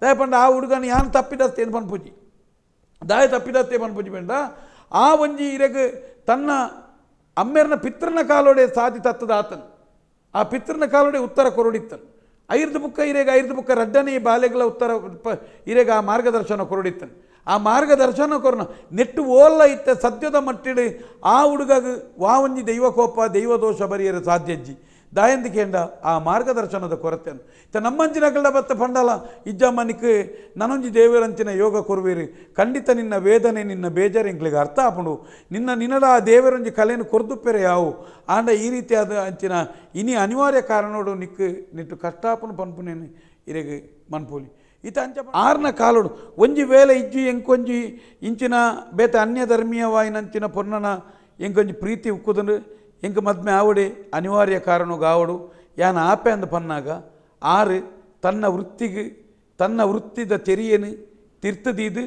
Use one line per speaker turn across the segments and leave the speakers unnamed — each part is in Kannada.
ದಯಪಂಡ ಆ ಹುಡುಗನ ಯಾನು ತಪ್ಪಿದಸ್ತೆ ಏನು ಪನ್ಪುಜಿ ದಾಯ ತಪ್ಪಿದಸ್ತೆ ಪನ್ಪುಜಿ ಬೇಡ ಆ ಒಂಜಿ ಇರೆಗ್ ತನ್ನ ಅಮ್ಮೆರ್ನ ಪಿತೃನ ಕಾಲೋಡೆ ಸಾಧಿ ತತ್ತದ ಆತನು ಆ ಪಿತೃನ ಕಾಲೋಡೆ ಉತ್ತರ ಕೊರಡಿತ್ತನು ಐರ್ದು ಬುಕ್ಕ ಇರೆಗ ಐರ್ದು ಬುಕ್ಕ ರಡ್ಡನೇ ಬಾಲೆಗಳ ಉತ್ತರ ಇರೆಗ ಆ ಮಾರ್ಗದರ್ಶನ ಕೊರಡಿತ್ತನು ಆ ಮಾರ್ಗದರ್ಶನ ಕೊರನ ನೆಟ್ಟು ಓಲ್ಲ ಇತ್ತ ಸದ್ಯದ ಮಟ್ಟಿಡು ಆ ಹುಡುಗಗೆ ಒಂಜಿ ದೈವಕೋಪ ದೈವದೋಷ ಬರಿಯರು ಸಾಧ್ಯಜ್ಜಿ ದಾಯಂದಿಕೆಂಡ ಆ ಮಾರ್ಗದರ್ಶನದ ಕೊರತೆ ಇತ್ತ ನಮ್ಮಂಚಿನಗಳ ಬತ್ತ ಪಂಡಲ ಇಜ್ಜಮ್ಮನಿಕ್ಕೆ ನನೊಂಜಿ ದೇವರಂಚಿನ ಯೋಗ ಕೊರುವೇರಿ ಖಂಡಿತ ನಿನ್ನ ವೇದನೆ ನಿನ್ನ ಬೇಜಾರು ಎಂಕ್ಲಿಗೆ ಅರ್ಥ ಆಪುಂಡು ನಿನ್ನಡ ಆ ದೇವರೊಂಜಿ ಕಲೆಯನ್ನು ಕೊರ್ದುಪ್ಪೆರೆ ಯಾವು ಆಂಡ ಈ ರೀತಿಯಾದ ಅಂಚಿನ ಇನಿ ಅನಿವಾರ್ಯ ಕಾರಣೋಡು ನಿಟ್ಟು ಕಷ್ಟಾಪನು ಪನ್ಪುನೇನು ಇರೆಗೆ ಮನ್ಪೋಲಿ ಇತ ಅಂಚ ಆರ್ನ ಕಾಲೋಡು ಒಂಜಿ ವೇಳೆ ಇಜ್ಜಿ ಎಂಕೊಂಜಿ ಇಂಚಿನ ಬೇತ ಅನ್ಯ ಧರ್ಮೀಯವಾಯಿನಂಚಿನ ಪೊನ್ನನ ಎಂಕೊಂಜಿ ಪ್ರೀತಿ ಉಕ್ಕುದನು ಎಂಕ ಮದ್ಮೆ ಆವಡೆ ಅನಿವಾರ್ಯ ಕಾರಣಗಾವಡು ಯಾನ ಆಪೆ ಅಂದ ಪನ್ನಾಗ ಆರು ತನ್ನ ವೃತ್ತಿದ ತೆರಿಯೇನು ತಿರ್ತದೀದು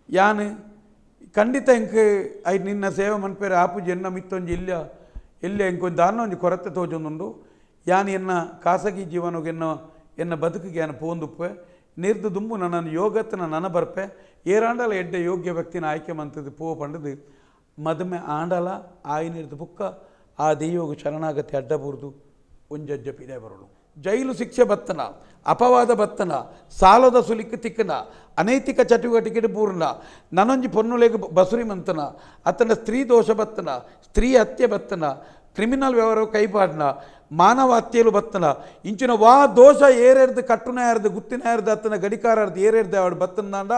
ಯಾನು ಖಂಡಿತ ಎಂಕ ಐ ನಿನ್ನ ಸೇವೆ ಮನ್ಪೇರೆ ಆಪುಜಿ ಎನ್ನ ಮಿತ್ತೊಂಜಿ ಇಲ್ಲ ಎಂಕೊಂದು ದಾನ ಒಂಜಿ ಕೊರತೆ ತೋಜೊಂದುಂಡು ಯಾನು ಎನ್ನ ಖಾಸಗಿ ಜೀವನಗೆ ಎನ್ನ ಬದುಕಿಗೆ ಯಾನು ಪೋಂದುಪ್ಪೆ ನಿರ್ದು ದುಂಬು ನನ್ನನ್ನು ಯೋಗತ್ತನ ನನ್ನ ಬರ್ಪೆ ಏರಾಂಡಲ ಎಡ್ಡೆ ಯೋಗ್ಯ ವ್ಯಕ್ತಿನ ಆಯ್ಕೆ ಮಂತದ್ದು ಪೋ ಪಂಡದು ಮದುಮೆ ಆಂಡಲ ಆಯ್ನಿರ್ದು ಬುಕ್ಕ ಆ ದೈವಗೂ ಶರಣಾಗತಿ ಅಡ್ಡಬುರ್ದು ಒಂಜಜ್ಜ ಪಿದೆ ಬರಲು ಜೈಲು ಶಿಕ್ಷೆ ಬತ್ತನ ಅಪವಾದ ಬತ್ತನ ಸಾಲದ ಸುಲಿಕ್ಕೆ ತಿಕ್ಕನ ಅನೈತಿಕ ಚಟುವಟಿಕೆ ಪೂರ್ಣ ನನೊಂಜಿ ಪೊನ್ನುಲೆಗೆ ಬಸುರಿ ಮಂತನ ಅತನ ಸ್ತ್ರೀ ದೋಷ ಬತ್ತನ ಸ್ತ್ರೀ ಹತ್ಯೆ ಬತ್ತನ ಕ್ರಿಮಿನಲ್ ವ್ಯವಹಾರ ಕೈಪಾಡ್ನ ಮಾನವ ಹತ್ಯೆಲು ಬತ್ತನ ಇಂಚಿನ ದೋಷ ಏರೇರ್ದು ಕಟ್ಟುನ ಯಾರ್ದು ಗುತ್ತಿನ ಯಾರ್ದು ಅತ್ತನ ಗಡಿಕಾರರ್ದು ಏರೇರ್ದು ಅವಳು ಬತ್ತನಾಂಡ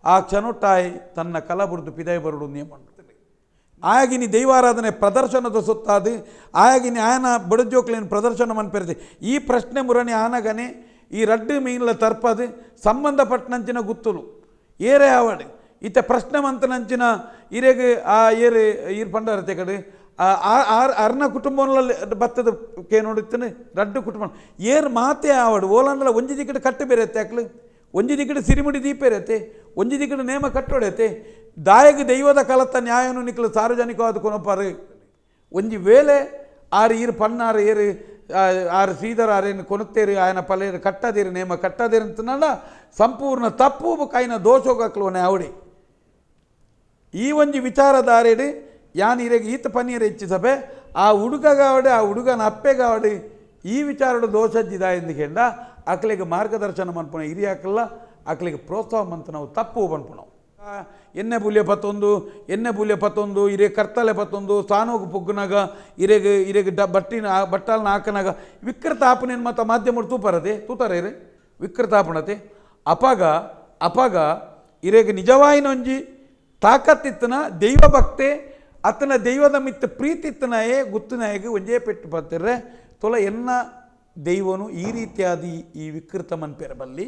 ಆ ಕ್ಷಣೊಟ್ಟಾಯಿ ತನ್ನ ಕಲಬುರ್ದು ಪಿದೈ ಬರುಡು ನೇಮ ಆಯಾಗಿನಿ ದೈವಾರಾಧನೆ ಪ್ರದರ್ಶನದ ಸೊತ್ತಾದು ಆಯಾಗಿನಿ ಆಯನ ಬಡಜೋಕ್ಲೇನು ಪ್ರದರ್ಶನ ಮನ್ಪೆರ್ದೆ ಈ ಪ್ರಶ್ನೆ ಮುರಣಿ ಆನಗನೆ ಈ ರಡ್ಡು ಮೀನ್ಲ ತರ್ಪದು ಸಂಬಂಧಪಟ್ಟನಂಚಿನ ಗುತ್ತುಲು ಏರೇ ಆವಡು ಇತ್ತ ಪ್ರಶ್ನೆ ಮಂತನಂಚಿನ ಇರೆಗೆ ಆ ಈರ್ ಪಂಡರತೆ ಕಡೆ ಅರ್ನ ಕುಟುಂಬನಲ್ಲಿ ಬತ್ತದ ಕೇ ನೋಡುತ್ತೇನೆ ರಡ್ಡು ಕುಟುಂಬ ಮಾತೇ ಆವಡು ಓಲಂಡಲ ಒಂಜಿ ದಿಕ್ಕಡೆ ಕಟ್ಟು ಬೇರೆತ್ತೆ ಅಕ್ಲು ಒಂಜಿ ದಿಕ್ಕಡೆ ಸಿರಿಮುಡಿ ದೀಪ ಇರತ್ತೆ ಒಂಜಿ ದಿಕ್ಕಡೆ ನೇಮ ಕಟ್ಟೊಡೆತೆ ದಾಯಗೆ ದೈವದ ಕಲತ ನ್ಯಾಯನು ನಿಕ್ಲು ಸಾರ್ವಜನಿಕವಾದ ಕೊನಪಾರು ಒಂಜಿ ವೇಳೆ ಆರು ಈರು ಪಣ್ಣಾರು ಏರು ಆರು ಶ್ರೀಧರ ಆರೇನು ಕೊನುತ್ತೇರು ಆಯನ ಪಲ್ಲೇರು ಕಟ್ಟದೇರು ನೇಮ ಕಟ್ಟದೇರು ಅಂತನಲ್ಲ ಸಂಪೂರ್ಣ ತಪ್ಪು ಕಾಯಿನ ದೋಷೋಗಕ್ಲೋನೆ ಅವಡಿ ಈ ಒಂಜಿ ವಿಚಾರಧಾರೆಡು ಯಾನ್ ಇರೆಗೆ ಈತ ಪನ್ನೀರು ಹೆಚ್ಚಿಸಬೆ ಆ ಹುಡುಗಗಾವಡೆ ಆ ಹುಡುಗನ ಅಪ್ಪೆಗಾವಡೆ ಈ ವಿಚಾರಡು ದೋಷಜ್ಜಿದ ಎಂದುಕೊಂಡ ಅಕ್ಲಿಗೆ ಮಾರ್ಗದರ್ಶನ ಮನ್ಪುಣ ಹಿರಿಯಾಕಲ್ಲ ಅಕ್ಲಿಗೆ ಪ್ರೋತ್ಸಾಹ ಮಂತ ನಾವು ತಪ್ಪು ಬನ್ಪುಣವು ಎಣ್ಣೆ ಬೂಲ್ಯ ಪತ್ತೊಂದು ಇರೆ ಕರ್ತಲೆ ಪತ್ತೊಂದು ಸಾನೋಗು ಪೊಗ್ಗುನಾಗ ಇರೆಗೆ ಬಟ್ಟಾಲನ ಹಾಕನಾಗ ವಿಕೃತ ಆಪನೇನು ಮತ್ತು ಮಾಧ್ಯಮ ತೂತಾರೆ ವಿಕೃತ ಆಪಣತೆ ಅಪಗ ಇರೆಗೆ ನಿಜವಾಯಿನೊಂಜಿ ತಾಕತ್ತಿತ್ತನ ದೈವ ಭಕ್ತೆ ಅತನ ದೈವದ ಮಿತ್ತ ಪ್ರೀತಿತ್ತನಾಯೇ ಗುತ್ತನಾಯಗೆ ಒಂಜೇ ಪೆಟ್ಟು ಬರ್ತಿರ್ರೆ ತೊಲ ಎನ್ನ ದೈವನು ಈ ರೀತಿಯಾದ ಈ ವಿಕೃತ ಮನ್ಪೆರಬಲ್ಲಿ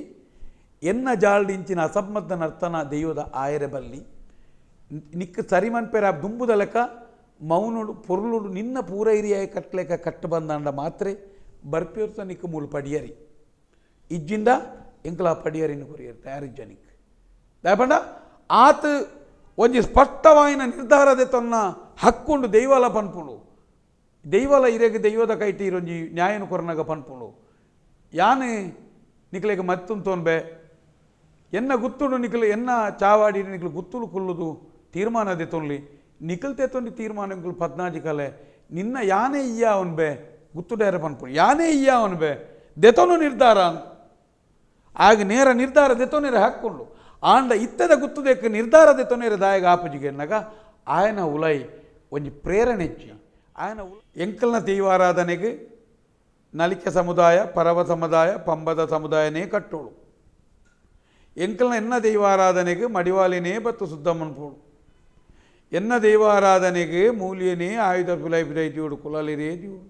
ಎನ್ನ ಜಾಲ್ಡಿಂಚಿನ ಅಸಮ್ಮತ ನರ್ತನ ದೈವದ ಆಯರಬಲ್ಲಿ ನಿಕ್ಕ ಸರಿ ಮನ್ಪೆರ ದುಂಬುದ ಲೆಕ್ಕ ಮೌನುಡು ಪೊರ್ಲುಡು ನಿನ್ನ ಪೂರ ಹಿರಿಯಾಯ ಕಟ್ಲೆಕ್ಕ ಕಟ್ಟು ಬಂದಾಂಡ ಮಾತ್ರೆ ಬರ್ಪಿರ್ಸ ನಿಕ್ಕ ಮೂಲು ಪಡಿಯರಿ ಇಜ್ಜಿಂದ ಎಂಕಲ ಪಡಿಯರಿನ ಕೊರಿಯರಿ ತಯಾರಿಜ್ಜನಿಕ್ ದಯಪಂಡ ಆತ ಒಂಜಿ ಸ್ಪಷ್ಟವಾಯಿನ ನಿರ್ಧಾರದ ತನ್ನ ಹಕ್ಕುಂಡು ದೈವಲ ಪನ್ಪುಂಡು ದೈವಲ ಇರೆಗೆ ದೈವದ ಕೈಟಿ ಇರೊಂಜಿ ನ್ಯಾಯನು ಕೊರನಾಗ ಪನ್ಪುಂಡು ಯಾನು ನಿಕ್ಲೆಗೆ ಮತ್ತೊಂದು ತೋನ್ಬೆ ಎನ್ನ ಗುತ್ತುಡು ನಿಖಲು ಎನ್ನ ಚಾವಾಡಿ ನಿಖಲು ಗುತ್ತುಲು ಕುಲ್ಲುದು ತೀರ್ಮಾನದೆ ತೊನ್ಲಿ ನಿಖಲ್ತೆ ತೊಂದು ತೀರ್ಮಾನ 14 ಕಲೆ ನಿನ್ನ ಯಾನೇ ಇಯ್ಯ ಅವನ್ಬೆ ಗುತ್ತುಡೇರ ಪನ್ಪುಂಡು ಯಾನೇ ಇಯ್ಯ ಅವನ್ಬೆ ದೆತೊನು ನಿರ್ಧಾರ ಆಗ ನೇರ ನಿರ್ಧಾರ ದೆತೊನೇರ ಹಾಕ್ಕೊಂಡು ಆಂಡ ಇತ್ತದ ಗುತ್ತುದಕ್ಕೆ ನಿರ್ಧಾರದ ತೊನೇರ ದಾಯಗ ಆಪುಜಿಗೆ ಎನ್ನಗ ಆಯನ ಉಲೈ ಒಂಜಿ ಪ್ರೇರಣೆ ಹೆಚ್ಚಿ ಆಯನ ಎಂಕಲ್ನ ದೈವಾರಾಧನೆಗೆ ನಲಿಕೆ ಸಮುದಾಯ ಪರವ ಸಮುದಾಯ ಪಂಬದ ಸಮುದಾಯನೇ ಕಟ್ಟೋಳು ಎಂಕಲ್ನ ಎನ್ನ ದೈವಾರಾಧನೆಗೆ ಮಡಿವಾಲಿನೇ ಬತ್ತು ಸುದ್ದಮ್ಮನ್ಪೋಳು ಎನ್ನ ದೈವಾರಾಧನೆಗೆ ಮೂಲಿಯನೇ ಆಯುಧ ಪಿಲೈ ಪಿಲೈತಿಯೋಡು ಕುಲಲಿರೇ ದಿಯೋಡು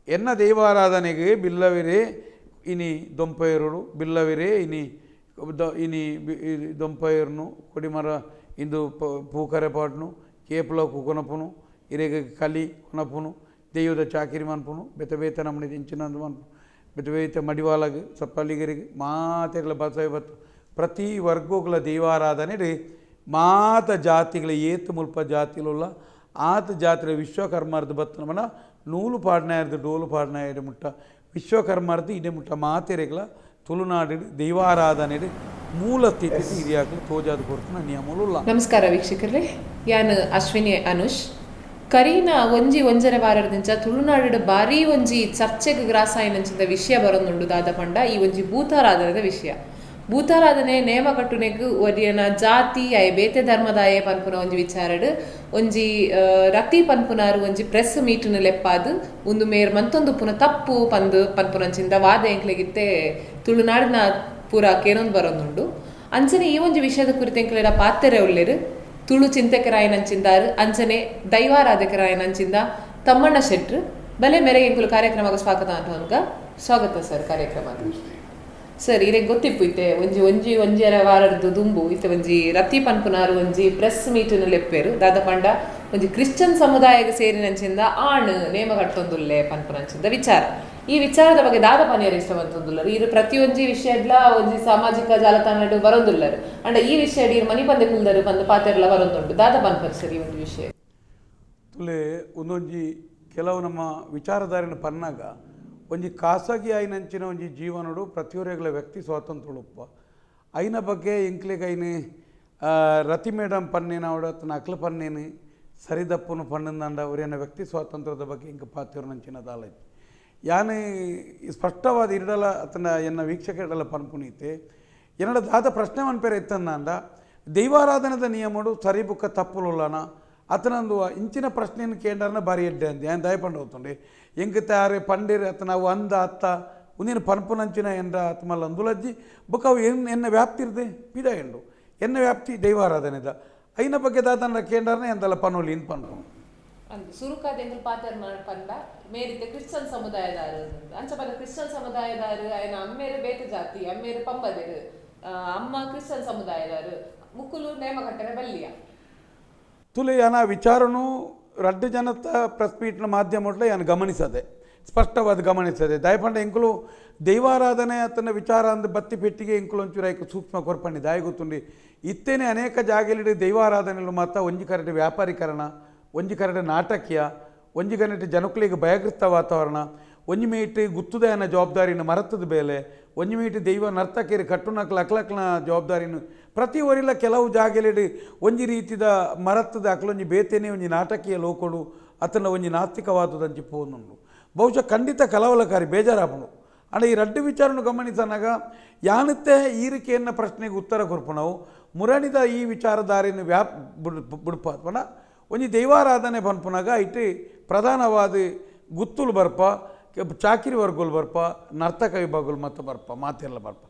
ಎನ್ನ ದೈವಾರಾಧನೆಗೆ ಬಿಲ್ಲವಿರೇ ಇನಿ ದೊಂಪೈರುಡು ಬಿಲ್ಲವಿರೇ ಇನಿ ದೊಂಪೈರ್ನು ಕೊಡಿಮರ ಇಂದು ಪೂಕರೆ ಪಾಟ್ನು ಕೇಪಲಕು ಕೊನಪುನು ಇರೆಗೆ ಕಲಿ ಕೊನಪುನು ದೈವದ ಚಾಕಿರಿ ಮನ್ಪುನು ಬೆತ ನಮ್ಮನೆ ಇಂಚಿನಂದು ಮನ್ಪು ಬೆತ ಮಡಿವಾಲಗೆ ಸಪ್ಪಲ್ಲಿಗರಿಗೆ ಮಾತೆಗಳ ಬಸವೆ ಬತ್ತು ಪ್ರತಿ ವರ್ಗಗಳ ದೈವಾರಾಧನೆ ಮಾತ ಜಾತಿಗಳ ಏತು ಮುಲ್ಪ ಜಾತಿಲುಲ್ಲ ಆತ ಜಾತಿಯ ವಿಶ್ವಕರ್ಮಾರ್ದು ಬತ್ತು ನಮ್ಮನ ನೂಲು ಪಾಡ್ನಾಯರ್ದು ಡೋಲು ಪಾಡ್ನಾಯರು ಮುಟ್ಟ ವಿಶ್ವಕರ್ಮಾರ್ದು ಇಡೆ ಮುಟ್ಟ ಮಾತೆರೆಗಳ ತುಳುನಾಡು ದೈವಾರಾಧನೆ ಮೂಲ ಸ್ಥಿತಿ ಹಿರಿಯಾಗಲಿ ತೋಜಾದ ಕೊರತನ ನಿಯಮಗಳು.
ನಮಸ್ಕಾರ ವೀಕ್ಷಕರೇ, ಯಾನ್ ಅಶ್ವಿನಿ ಅನುಷ್. ಕರೀನ ಒಂಜಿ ಒಂಜರೆ ವಾರದಿಂದ ತುಳುನಾಡು ಬಾರಿ ಒಂಜಿ ಚರ್ಚೆಗೆ ಗ್ರಾಸಾಯಿನಂಚಿದ ವಿಷಯ ಬರೋದುಂಡು ದಾದ ಪಂಡ ಈ ಒಂಜಿ ಭೂತಾರಾಧನೆದ ವಿಷಯ. ಭೂತಾರಾಧನೆ ನೇಮ ಕಟ್ಟುನೆಗ್ ಒರಿಯನ ಜಾತಿ ಆಯೆ ಬೇತೆ ಧರ್ಮದಾಯ ಪನ್ಪುನ ಒಂಜಿ ವಿಚಾರಡ್ ಒಂಜಿ ರತಿ ಪನ್ಪುನಾರು ಒಂಜಿ ಪ್ರೆಸ್ ಮೀಟ್ನ ಲೆಪ್ಪಾದು ಒಂದು ಮೇರ್ ಮಂತೊಂದು ಪುನ ತಪ್ಪು ಪನ್ಪುನಂಚಿಂದ ವಾದ ಎಂಕ್ಲೆಗಿತ್ತೆ ತುಳುನಾಡಿನ ಪೂರ ಕೇನೊಂದು ಬರೋದುಂಡು. ಅಂಚನೆ ಈ ಒಂಜಿ ವಿಷಯದ ಕುರಿತು ಎಂಕ್ಲೆಡ ಪಾತ್ರೆ ಉಳ್ಳೇರು ತುಳು ಚಿಂತಕರಾಯನಂಚಿಂದಾರು ಅಂಚನೆ ದೈವಾರಾಧಕರಾಯನಂಚಿಂದ ತಮ್ಮಣ್ಣ ಶೆಟ್ರು ಬಲೆ ಮೇರೆಗೆ ಎಂಕುಲು ಕಾರ್ಯಕ್ರಮಕ್ಕೆ ಸ್ವಾಗತ ಅಂತ ಸ್ವಾಗತ ಸರ್ ಕಾರ್ಯಕ್ರಮ. ಸರ್ ಇರೇ ಗೊತ್ತಿಪ್ಪು ಇತ್ತೆ ಒಂಜರ ವಾರದ್ದು ದುಂಬು ಇತ್ತೆ ಒಂಜಿ ರತಿ ಪನ್ಪುನಾರು ಒಂಜಿ ಪ್ರೆಸ್ ಮೀಟ್ನ ಲೆಪ್ಪೇರು ದಾದ ಪಂಡ ಒಂಜಿ ಕ್ರಿಶ್ಚಿಯನ್ ಸಮುದಾಯಕ್ಕೆ ಸೇರಿನಂಚಿಂದ ಆಣ್ ನೇಮ ಕಟ್ಟೊಂದುಲ್ಲೆ ಪನ್ಪುನಂಚಿಂದ ವಿಚಾರ. ಈ ವಿಚಾರದ ಬಗ್ಗೆ ದಾದ ಪನಿಯರು ಇಷ್ಟವಂತಂದುಲ್ಲರು ಇರು ಪ್ರತಿಯೊಂಜಿ ವಿಷಯಡ್ಲ ಒಂಜಿ ಸಾಮಾಜಿಕ ಜಾಲತಾಣ ಬರೋದುಲ್ಲರು ಅಂಡ ಈ ವಿಷಯ ಇರು ಮನಿ ಪಂದೆ ಕುಲ್ದರು ಬಂದು ಪಾತೆರ್ಲ ಬರೋದುಂಡು ದಾದ ಪನ್ಪರ್ ಸರ್ ಈ ಒಂದು ವಿಷಯ
ತುಲೆ ಒಂದೊಂಜಿ ಕೆಲವು ನಮ್ಮ ವಿಚಾರಧಾರೆನ ಪನ್ನಾಗ ಒಂಜಿ ಖಾಸಗಿ ಆಯ್ನಂಚಿನ ಒಂಜಿ ಜೀವನಡು ಪ್ರತಿಯೊರೆಗಳ ವ್ಯಕ್ತಿ ಸ್ವಾತಂತ್ರ್ಯ ಉಪ್ಪ ಐನ ಬಗ್ಗೆ ಎಂಕ್ಲೆಗೆ ಐನು ರತಿ ಮೇಡಮ್ ಪನ್ನೇನ ಅವಡತ್ತನ ಅಕ್ಲ ಪನ್ನೇನು ಸರಿದಪ್ಪನು ಪನ್ನಂದಂಡ ಅವರೇನ ವ್ಯಕ್ತಿ ಸ್ವಾತಂತ್ರ್ಯದ ಬಗ್ಗೆ ಇಂಕ ಪಾತಿಯವ್ರನಂಚಿನ ದಾಲೈತಿ ಯಾನು ಸ್ಪಷ್ಟವಾದ ಇರಡಲ ಅತನ ಎನ್ನ ವೀಕ್ಷಕ ಇಡಲ ಪನ್ಪುನೀತೆ ಎನ್ನಡ ದಾದ ಪ್ರಶ್ನೆ ಮನ್ಪೇರ ಎತ್ತಂದ ದೈವಾರಾಧನದ ನಿಯಮಡು ಸರಿ ಬುಕ್ಕ ತಪ್ಪುಲುಲ್ಲನ ಅತನಂದು ಇಂಚಿನ ಪ್ರಶ್ನೆಯನ್ನು ಕೇಂದ್ರನ ಬಾರಿ ಎಡ್ಡೆ ಅಂದೆ ಏನು ದಯಪಂಡ ಹೋಗ್ತಂಡೆ ಎಂಗೆ ತಯಾರೆ ಪಂಡೇರಿ ಅತನ ಅವು ಅಂದ ಅತ್ತ ಉಂದಿನ ಪನ್ಪುನಂಚಿನ ಎಂದ ಅತ್ಮಲ್ಲ ಅಂದುಲಜ್ಜಿ ಬುಕ್ಕ ಅವು ಎನ್ನ ವ್ಯಾಪ್ತಿ ಇರದೆ ಪಿದ ಎಂಡು ಎನ್ನ ವ್ಯಾಪ್ತಿ ದೈವಾರಾಧನೆದ ಐನ ಬಗ್ಗೆ ದಾತನ ಕೇಂದ್ರನ ಎಂದಲ್ಲ ಪನೋಲಿ ಇನ್ ಪನ್ಪುನು
ಸುರುಕಾದ ಪಾತ್ರ ಪಂಡ ಮೇರಿತ ಕ್ರಿಶ್ಚಿಯನ್ ಸಮುದಾಯದಾರು ಅಂಚ ಪದ ಕ್ರಿಶ್ಚಿಯನ್ ಸಮುದಾಯದಾರು ఆయన ಅಮ್ಮೇರು ಬೇತೆ ಜಾತಿ ಅಮ್ಮೇರು ಪಂಬದೇರು ಅಮ್ಮ ಕ್ರಿಶ್ಚಿಯನ್ ಸಮುದಾಯದಾರು ಮುಕ್ಕುಲು ನೇಮ ಕಟ್ಟರೆ ಬಲ್ಲಿಯ
ತುಲೆ ಯಾನ ವಿಚಾರನು ರಡ್ಡು ಜನತ ಪ್ರೆಸ್ ಮೀಟ್ನ ಮಾಧ್ಯಮಟ್ಲ ಯಾನು ಗಮನಿಸದೆ ಸ್ಪಷ್ಟವಾದ ಗಮನಿಸದೆ ದಯಪಂಡ ಎಂಕುಲು ದೈವಾರಾಧನೆ ಅತನ ವಿಚಾರ ಅಂದ ಬತ್ತಿ ಪೆಟ್ಟಿಗೆ ಎಂಕುಲು ಒಂಚೂರು ಐಕು ಸೂಕ್ಷ್ಮ ಕೊರ್ಪಂಡಿ ದಾಯ ಗೊತ್ತುಂಡಿ ಇತ್ತೇನೆ ಅನೇಕ ಜಾಗೆಲಿಡಿ ದೈವಾರಾಧನೆಲು ಮಾತ್ರ ಒಂಜಿ ಕರೆಕ್ಟ್ ವ್ಯಾಪಾರೀಕರಣ ಒಂಜಿ ಕರೆಕ್ಟ್ ನಾಟಕೀಯ ಒಂಜಿ ಕರೆಕ್ಟ್ ಜನಕುಲಿಗೆ ಭಯಗ್ರಸ್ತ ವಾತಾವರಣ ಒಂಜಿ ಮೇಟ್ ಗುತ್ತುದಯನ ಜವಾಬ್ದಾರಿನ ಮರತದ ಬೇಲೆ ಒಂಜಿ ಮೇಟ್ ದೈವ ನರ್ತಕೇರಿ ಕಟ್ಟುನಕ್ಲ ಅಕ್ಲಕ್ನ ಜವಾಬ್ದಾರಿನ ಪ್ರತಿ ಒರಿಲ ಕೆಲವು ಜಾಗೆಲಿಡಿ ಒಂಜಿ ರೀತಿದ ಮರತದ ಅಕ್ಲೊಂಜಿ ಬೇತೇನೆ ಒಂಜಿ ನಾಟಕೀಯ ಲೋಕೊಡು ಅತನ ಒಂಜಿ ನಾಸ್ತಿಕವಾದದಂಚಿ ಪೋನುಂಡು ಬಹುಶಃ ಖಂಡಿತ ಕಲವಲಕಾರಿ ಬೇಜಾರಾಪುಂಡು ಅಂಡ ಈ ರಡ್ಡು ವಿಚಾರನು ಗಮನಿಸನಾಗ ಯಾನತ್ತೆ ಈರಿಕೆಯನ್ನ ಪ್ರಶ್ನೆಗೆ ಉತ್ತರ ಕೊರ್ಪುಣವು ಮುರಣಿದ ಈ ವಿಚಾರಧಾರಿನ ಬುಡ್ಪಾತ್ಪಣ ಒಂಜಿ ದೈವಾರಾಧನೆ ಪನ್ಪುನಾಗ ಐಟಿ ಪ್ರಧಾನವಾದ ಗುತ್ತುಲು ಬರ್ಪ ಚಾಕಿರಿ ವರ್ಗುಲು ಬರ್ಪ ನರ್ತಕ ವಿಭಾಗಗಳು ಮತ್ತು ಬರ್ಪ ಮಾತೆಲ್ಲ ಬರ್ಪ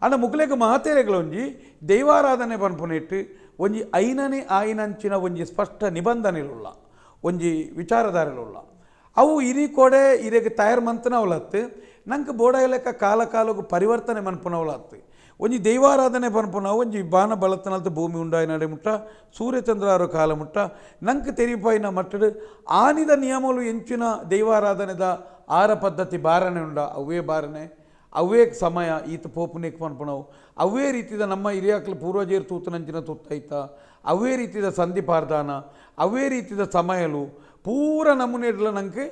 ಅಂಡ ಮುಗ್ಲೆಗ ಮಾತೆರೆಗಳು ಒಂಜಿ ದೈವಾರಾಧನೆ ಪನ್ಪುನಿಟ್ಟು ಒಂಜಿ ಐನನೆ ಆಯ್ನಂಚಿನ ಒಂಜಿ ಸ್ಪಷ್ಟ ನಿಬಂಧನೆలుಲ್ಲ ಒಂಜಿ ವಿಚಾರಧಾರೆలుಲ್ಲ ಅವು ಇರಿ ಕೋಡೆ ಇರೆಗೆ ತಯಾರು ಮಂತನವಲತ್ತು ನಂಗೆ ಬೋಡಾಯಲೆಕ್ಕ ಕಾಲ ಕಾಲಗೂ ಪರಿವರ್ತನೆ ಮನ್ಪುನವಲತ್ತು ಒಂಜಿ ದೈವಾರಾಧನೆ ಪನ್ಪುನ ಒಂಜಿ ಬಾನ ಬಳತನಲ್ತ ಭೂಮಿ ಉಂಡಾಯಿ ನಡೆ ಮುಟ್ಟ ಸೂರ್ಯಚಂದ್ರಾರು ಕಾಲ ಮುಟ್ಟ ನಂಗೆ ತೆರಿಪಾಯಿನ ಮಟ್ಟಡು ಆನಿದ ನಿಯಮಲು ಎಂಚಿನ ದೈವಾರಾಧನೆದ ಆರ ಪದ್ಧತಿ ಬಾರಣೆ ಉಂಡ ಅವೇ ಬಾರಣೆ ಅವೇ ಸಮಯ ಈತ ಪೋಪುನೇಕ್ ಪನ್ಪುನವು ಅವೇ ರೀತಿದ ನಮ್ಮ ಹಿರಿಯಾಕ್ಲು ಪೂರ್ವಜೇರು ತೂತನಂಚಿನ ತುತ್ತೈತ ಅವೇ ರೀತಿದ ಸಂಧಿಪಾರ್ದಾನ ಅವೇ ರೀತಿದ ಸಮಯಲು ಪೂರ ನಮೂನೆಡ್ಲ ನಂಗೆ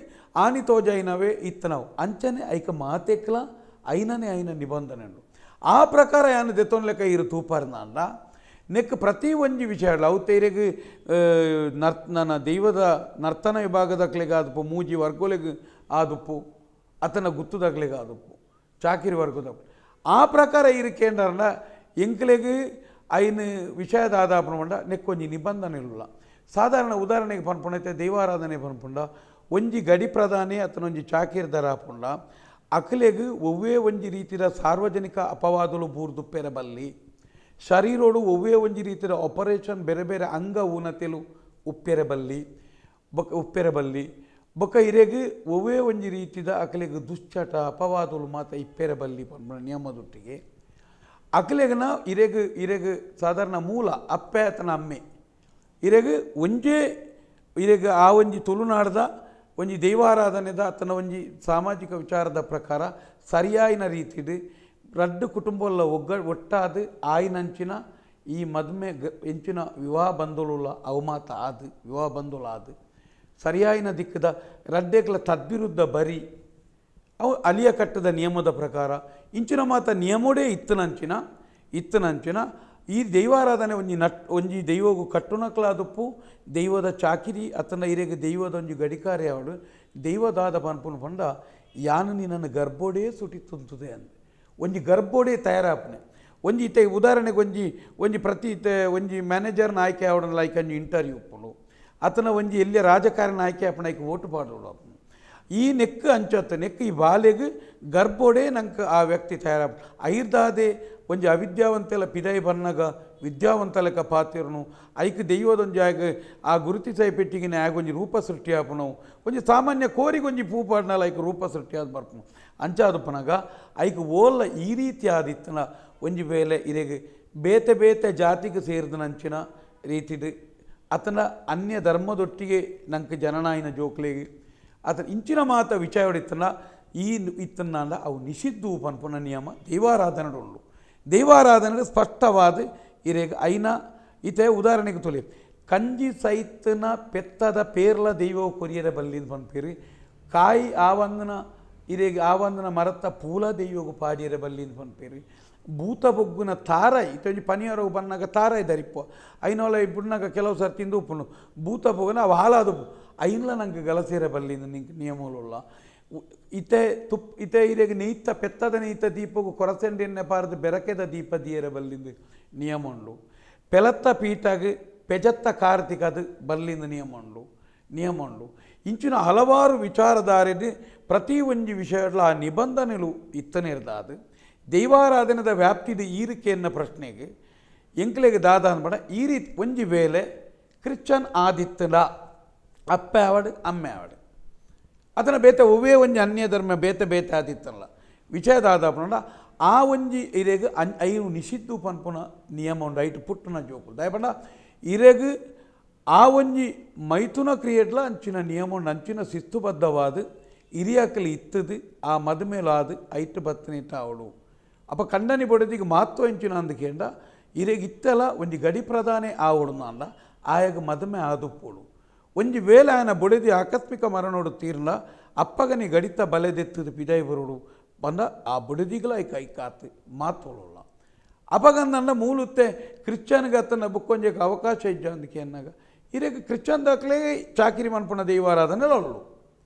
ಆನಿ ತೋಜಾಯಿನವೇ ಇತ್ತನವು ಅಂಚನೆ ಐಕ ಮಾತೆಕ್ಲ ಐನನೇ ಐನ ನಿಬಂಧನೆ ಉಂಡು ಆ ಪ್ರಕಾರ ಯಾನು ದೆತ್ತೊನ್ ಲೆಕ್ಕ ಇರು ತೂಪಾರ್ನ ಅಂಡ ನೆಕ್ ಪ್ರತಿ ಒಂಜಿ ವಿಷಯಗಳು ಅವು ತೈರೆಗೆ ನನ್ನ ದೈವದ ನರ್ತನ ವಿಭಾಗದಕ್ಲೆಗೆ ಆದುಪ್ಪು ಮೂಜಿ ವರ್ಗೋಲೆಗೆ ಆದುಪ್ಪು ಅತನ ಗುತ್ತುದಾಗ್ಲೆಗೆ ಆದುಪ್ಪು ಚಾಕಿರಿ ವರ್ಗದ ಆ ಪ್ರಕಾರ ಇರು ಕೇಂದ್ರನ ಎಂಕ್ಲೆಗೆ ಐನು ವಿಷಯದ ಆದಾಪನ ಮಂಡ ನೆಕ್ಕೊಂಜಿ ನಿಬಂಧನೆಲ್ಲ ಸಾಧಾರಣ ಉದಾಹರಣೆಗೆ ಪನ್ಪುಣೈತೆ ದೈವಾರಾಧನೆ ಪನ್ಪುಂಡ ಒಂಜಿ ಗಡಿ ಪ್ರಧಾನಿ ಅತನೊಂಜಿ ಚಾಕಿರ್ದಾರ ಹಾಪುಂಡ ಅಕ್ಲೆಗ್ ಒವ್ವೇ ಒಂಜಿ ರೀತಿಯ ಸಾರ್ವಜನಿಕ ಅಪವಾದಲು ಬೂರ್ದುಪ್ಪೆರ ಬಲ್ಲಿ ಶರೀರೋಡು ಒವ್ವೇ ಒಂಜಿ ರೀತಿಯ ಆಪರೇಷನ್ ಬೇರೆ ಬೇರೆ ಅಂಗ ಊನತೆಲು ಉಪ್ಪೆರೆ ಬಲ್ಲಿ ಬೊಕ್ಕ ಇರೆಗ್ ಒವ್ವೇ ಒಂಜಿ ರೀತಿದ ಅಕ್ಲೆಗ್ ದುಶ್ಚಟ ಅಪವಾದಲು ಮಾತ ಇಪ್ಪೆರೆ ಬಲ್ಲಿ ಪನ್ಪುಣ ನಿಯಮದೊಟ್ಟಿಗೆ ಅಕ್ಲೆಗ್ನ ಇರೆಗ್ ಸಾಧಾರಣ ಮೂಲ ಅಪ್ಪೆ ಅತನ ಅಮ್ಮೆ ಇರೆಗ್ ಒಂಜೇ ಇರೆಗ್ ಆ ಒಂಜಿ ತುಳುನಾಡದ ಒಂಜಿ ದೈವಾರಾಧನೆದ ಅತನ ಒಂಜಿ ಸಾಮಾಜಿಕ ವಿಚಾರದ ಪ್ರಕಾರ ಸರಿಯಾಯಿನ ರೀತಿಡು ರಡ್ಡು ಕುಟುಂಬಲ್ಲ ಒಟ್ಟಾದು ಆಯ್ನಂಚಿನ ಈ ಮದ್ಮೆ ಎಂಚಿನ ವಿವಾಹ ಬಂಧುಳುಲ್ಲ ಅವು ಮಾತ ಆದು ವಿವಾಹ ಬಂಧುಲ ಆದು ಸರಿಯಾಯಿನ ದಿಕ್ಕದ ರಡ್ಡೆಗಳ ತದ್ವಿರುದ್ಧ ಬರಿ ಅವು ಅಲಿಯ ಕಟ್ಟದ ನಿಯಮದ ಪ್ರಕಾರ ಇಂಚಿನ ಮಾತ ನಿಯಮೋಡೇ ಇತ್ತನಂಚಿನ ಇತ್ತನಂಚಿನ ಈ ದೈವಾರಾಧನೆ ಒಂಜಿ ದೈವಗೂ ಕಟ್ಟುನಕ್ಲಾದಪ್ಪು ದೈವದ ಚಾಕಿರಿ ಅತನ ಇರೆಗೆ ದೈವದ ಒಂಜಿ ಗಡಿಕಾರೆ ಅವಡು ದೈವದಾದ ಪನ್ಪುನ ಪಂಡ ಯಾನು ನಿನ್ನನ್ನು ಗರ್ಭೋಡೇ ಸುಟಿ ತುಂತುದೆ ಅಂದ ಒಂಜಿ ಗರ್ಭೋಡೇ ತಯಾರಾಪನೆ ಒಂಜಿ ಇತ್ತೆ ಉದಾಹರಣೆಗೆ ಒಂಜಿ ಪ್ರತಿ ಒಂಜಿ ಮ್ಯಾನೇಜರ್ನ ಆಯ್ಕೆ ಆವಡನ ಲೈಕ್ ಒಂಜಿ ಇಂಟರ್ವ್ಯೂ ಉಪ್ಪುನು ಅತನ ಒಂಜಿ ಎಲ್ಲಿಯ ರಾಜಕಾರಣ ಆಯ್ಕೆ ಆಪಣ ಐಕೆ ಓಟು ಪಾಡೋಡು ಅಪ್ಪನು ಈ ನೆಕ್ ಅಂಚತ್ತ ನೆಕ್ ಈ ಬಾಲೆಗೆ ಗರ್ಭೋಡೆ ನಂಗೆ ಆ ವ್ಯಕ್ತಿ ತಯಾರ ಐರ್ದಾದೆ ಒಂಜಿ ಅವಿದ್ಯಾವಂತೆಲ ಪಿದೈ ಬನ್ನಗ ವಿದ್ಯಾವಂತಲಕ ಪಾತಿರ್ನು ಐಕ್ ದೈವದೊಂಜಿ ಆಗ ಆ ಗುರುತಿಸೈ ಪೆಟ್ಟಿಗಿನ ಆಗ ಒಂಜಿ ರೂಪ ಸೃಷ್ಟಿ ಆಪನವು ಒಂಜಿ ಸಾಮಾನ್ಯ ಕೋರಿಗೊಂಜಿ ಪೂ ಪಾಡ್ನಲ್ಲ ಐಕ್ ರೂಪ ಸೃಷ್ಟಿ ಆದ ಬರ್ಪನು ಅಂಚಾದಪ್ಪನಾಗ ಐಕ್ ಓಲ್ಲ ಈ ರೀತಿ ಆದಿತ್ತನ ಒಂಜಿ ವೇಳೆ ಇರೆಗೆ ಬೇತೆ ಬೇತೆ ಜಾತಿಗೆ ಸೇರಿದನಂಚಿನ ರೀತಿದು ಅತನ ಅನ್ಯ ಧರ್ಮದೊಟ್ಟಿಗೆ ನಂಗೆ ಜನನಾಯಿನ ಜೋಕ್ಲೆಗೆ ಅತನ ಇಂಚಿನ ಮಾತ ವಿಚಾರ ಹೊಡಿತನ ಈ ಇತ್ತನ್ನ ಅವು ನಿಷಿದ್ದು ಪನ್ಪುನ ನಿಯಮ ದೈವಾರಾಧನೆ ಉಂಡು ದೈವಾರಾಧನೆ ಸ್ಪಷ್ಟವಾದ ಇರೇಗ ಐನ ಇತೆ ಉದಾಹರಣೆಗೆ ತೊಲೆ ಕಂಜಿ ಸೈತನ ಪೆತ್ತದ ಪೇರ್ಲ ದೈವ ಕೊರಿಯದ ಬಲ್ಲಿಂದ ಪನ್ಪೇರಿ ಕಾಯಿ ಆವಂದನ ಇರೇಗ ಆವಂದನ ಮರತ ಪೂಲ ದೈವಗೂ ಪಾಡಿಯರ ಬಲ್ಲಿಂದ ಪನ್ಪೇರಿ ಭೂತ ಬೊಗ್ಗುನ ತಾರಾಯಿ ಇತ್ತೊಂಜಿ ಪನಿಯರವು ಬನ್ನಾಗ ತಾರಾಯಿ ಧರಿಪ್ಪು ಐನೋಲ ಇಬ್ಬನಾಗ ಕೆಲವು ಸರ್ ತಿಂದು ಉಪ್ಪುನು ಭೂತ ಬೊಗ್ಗನ ಅವು ಹಾಳಾದವು ಐನ್ಲ ನಂಗೆ ಗಲಸೇರ ಬಲ್ಲಿಂದ ನಿಂಗೆ ನಿಯಮವುಲ್ಲ ಇತೆ ಇರೆಗೆ ನೀತ ಪೆತ್ತದ ನೀತ ದೀಪಗೂ ಕೊರಸೆಂಡೆನ್ನೆ ಪಾರದು ಬೆರಕೆದ ದೀಪ ದಿಯರ ಬಲ್ಲಿಂದ ನಿಯಮ ಉಂಡು ಪೆಲತ್ತ ಪೀಠಾಗ ಪೆಜತ್ತ ಕಾರ್ತಿಕದ ಬಲ್ಲಿಂದ ನಿಯಮ ಉಂಡು ಇಂಚಿನ ಹಲವಾರು ವಿಚಾರಧಾರೆದು ಪ್ರತಿ ಒಂಜಿ ವಿಷಯಗಳ ಆ ನಿಬಂಧನೆಗಳು ಇತ್ತನಿರ್ದಾದು ದೈವಾರಾಧನೆದ ವ್ಯಾಪ್ತಿದ ಈರಿಕೆ ಎನ್ನ ಪ್ರಶ್ನೆಗೆ ಎಂಕ್ಲೆಗೆ ದಾದ ಅನ್ಬೇಡ ಈ ರೀತಿ ಒಂಜಿ ವೇಳೆ ಕ್ರಿಶ್ಚನ್ ಆದಿತ್ತಲ ಅಪ್ಪೆ ಆವಡು ಅಮ್ಮೆ ಆವಡು ಅದನ್ನು ಬೇತೆ ಒವೇ ಒಂಜಿ ಅನ್ಯ ಧರ್ಮ ಬೇತೆ ಬೇತೆ ಆದಿತ್ತಲ್ಲ ವಿಷಯದಾದ ಪಂಡ ಆ ಒಂಜಿ ಇರೆಗೆ ಐನು ನಿಷಿದ್ದು ಪನ್ಪುನ ನಿಯಮ ಉಂಡು ಐಟು ಪುಟ್ಟನ ಜೋಕು ದಯಪಂಡ ಇರೆಗೆ ಆ ಒಂಜಿ ಮೈಥುನ ಕ್ರಿಯೆಡ್ಲ ಅಂಚಿನ ನಿಯಮ ಉಂಡು ಅಂಚಿನ ಶಿಸ್ತುಬದ್ಧವಾದ ಹಿರಿಯಕ್ಕಲು ಇತ್ತದು ಆ ಮದುಮೇಲಾದ ಐಟು ಬತ್ತನಿಟ್ಟ ಅವಡು ಅಪ್ಪ ಕಂಡನಿ ಬೊಡದಿಗೆ ಮಹತ್ವ ಇಂಚಿನ ಅಂದಕೇಂಡ ಇರೆಗೆ ಇತ್ತಲ ಒಂಜಿ ಗಡಿ ಪ್ರಧಾನೆ ಆವಡು ಅಂಡ ಆಯಾಗ ಮದುಮೆ ಆದುಪ್ಪೋಡು ಒಂಜಿ ವೇಳೆ ಆಯನ ಬೊಡೆದಿ ಆಕಸ್ಮಿಕ ಮರಣೋಡು ತೀರ್ಲ ಅಪ್ಪಗನಿ ಗಡಿತ ಬಲೆದೆತ್ತದು ಪಿದೈ ಬರೋಡು ಬಂದ ಆ ಬೊಡೆದಿಗಳ ಐಕಾತು ಮಾತೋಳಲ್ಲ ಅಪಗಂದಂಡ ಮೂಲುತ್ತೆ ಕ್ರಿಶ್ಚನ್ಗೆ ಅತನ ಬುಕ್ಕೊಂಜಕ್ಕೆ ಅವಕಾಶ ಇಜ್ಜ ಅಂದಕ್ಕೆ ಅನ್ನಾಗ ಇರೆಗೆ ಕ್ರಿಶ್ಚನ್ ದಾಖಲೆ ಚಾಕಿರಿ ಮನ್ಪುಣ ದೈವಾರಾಧನೆಲ್ಲ ಉಂಡು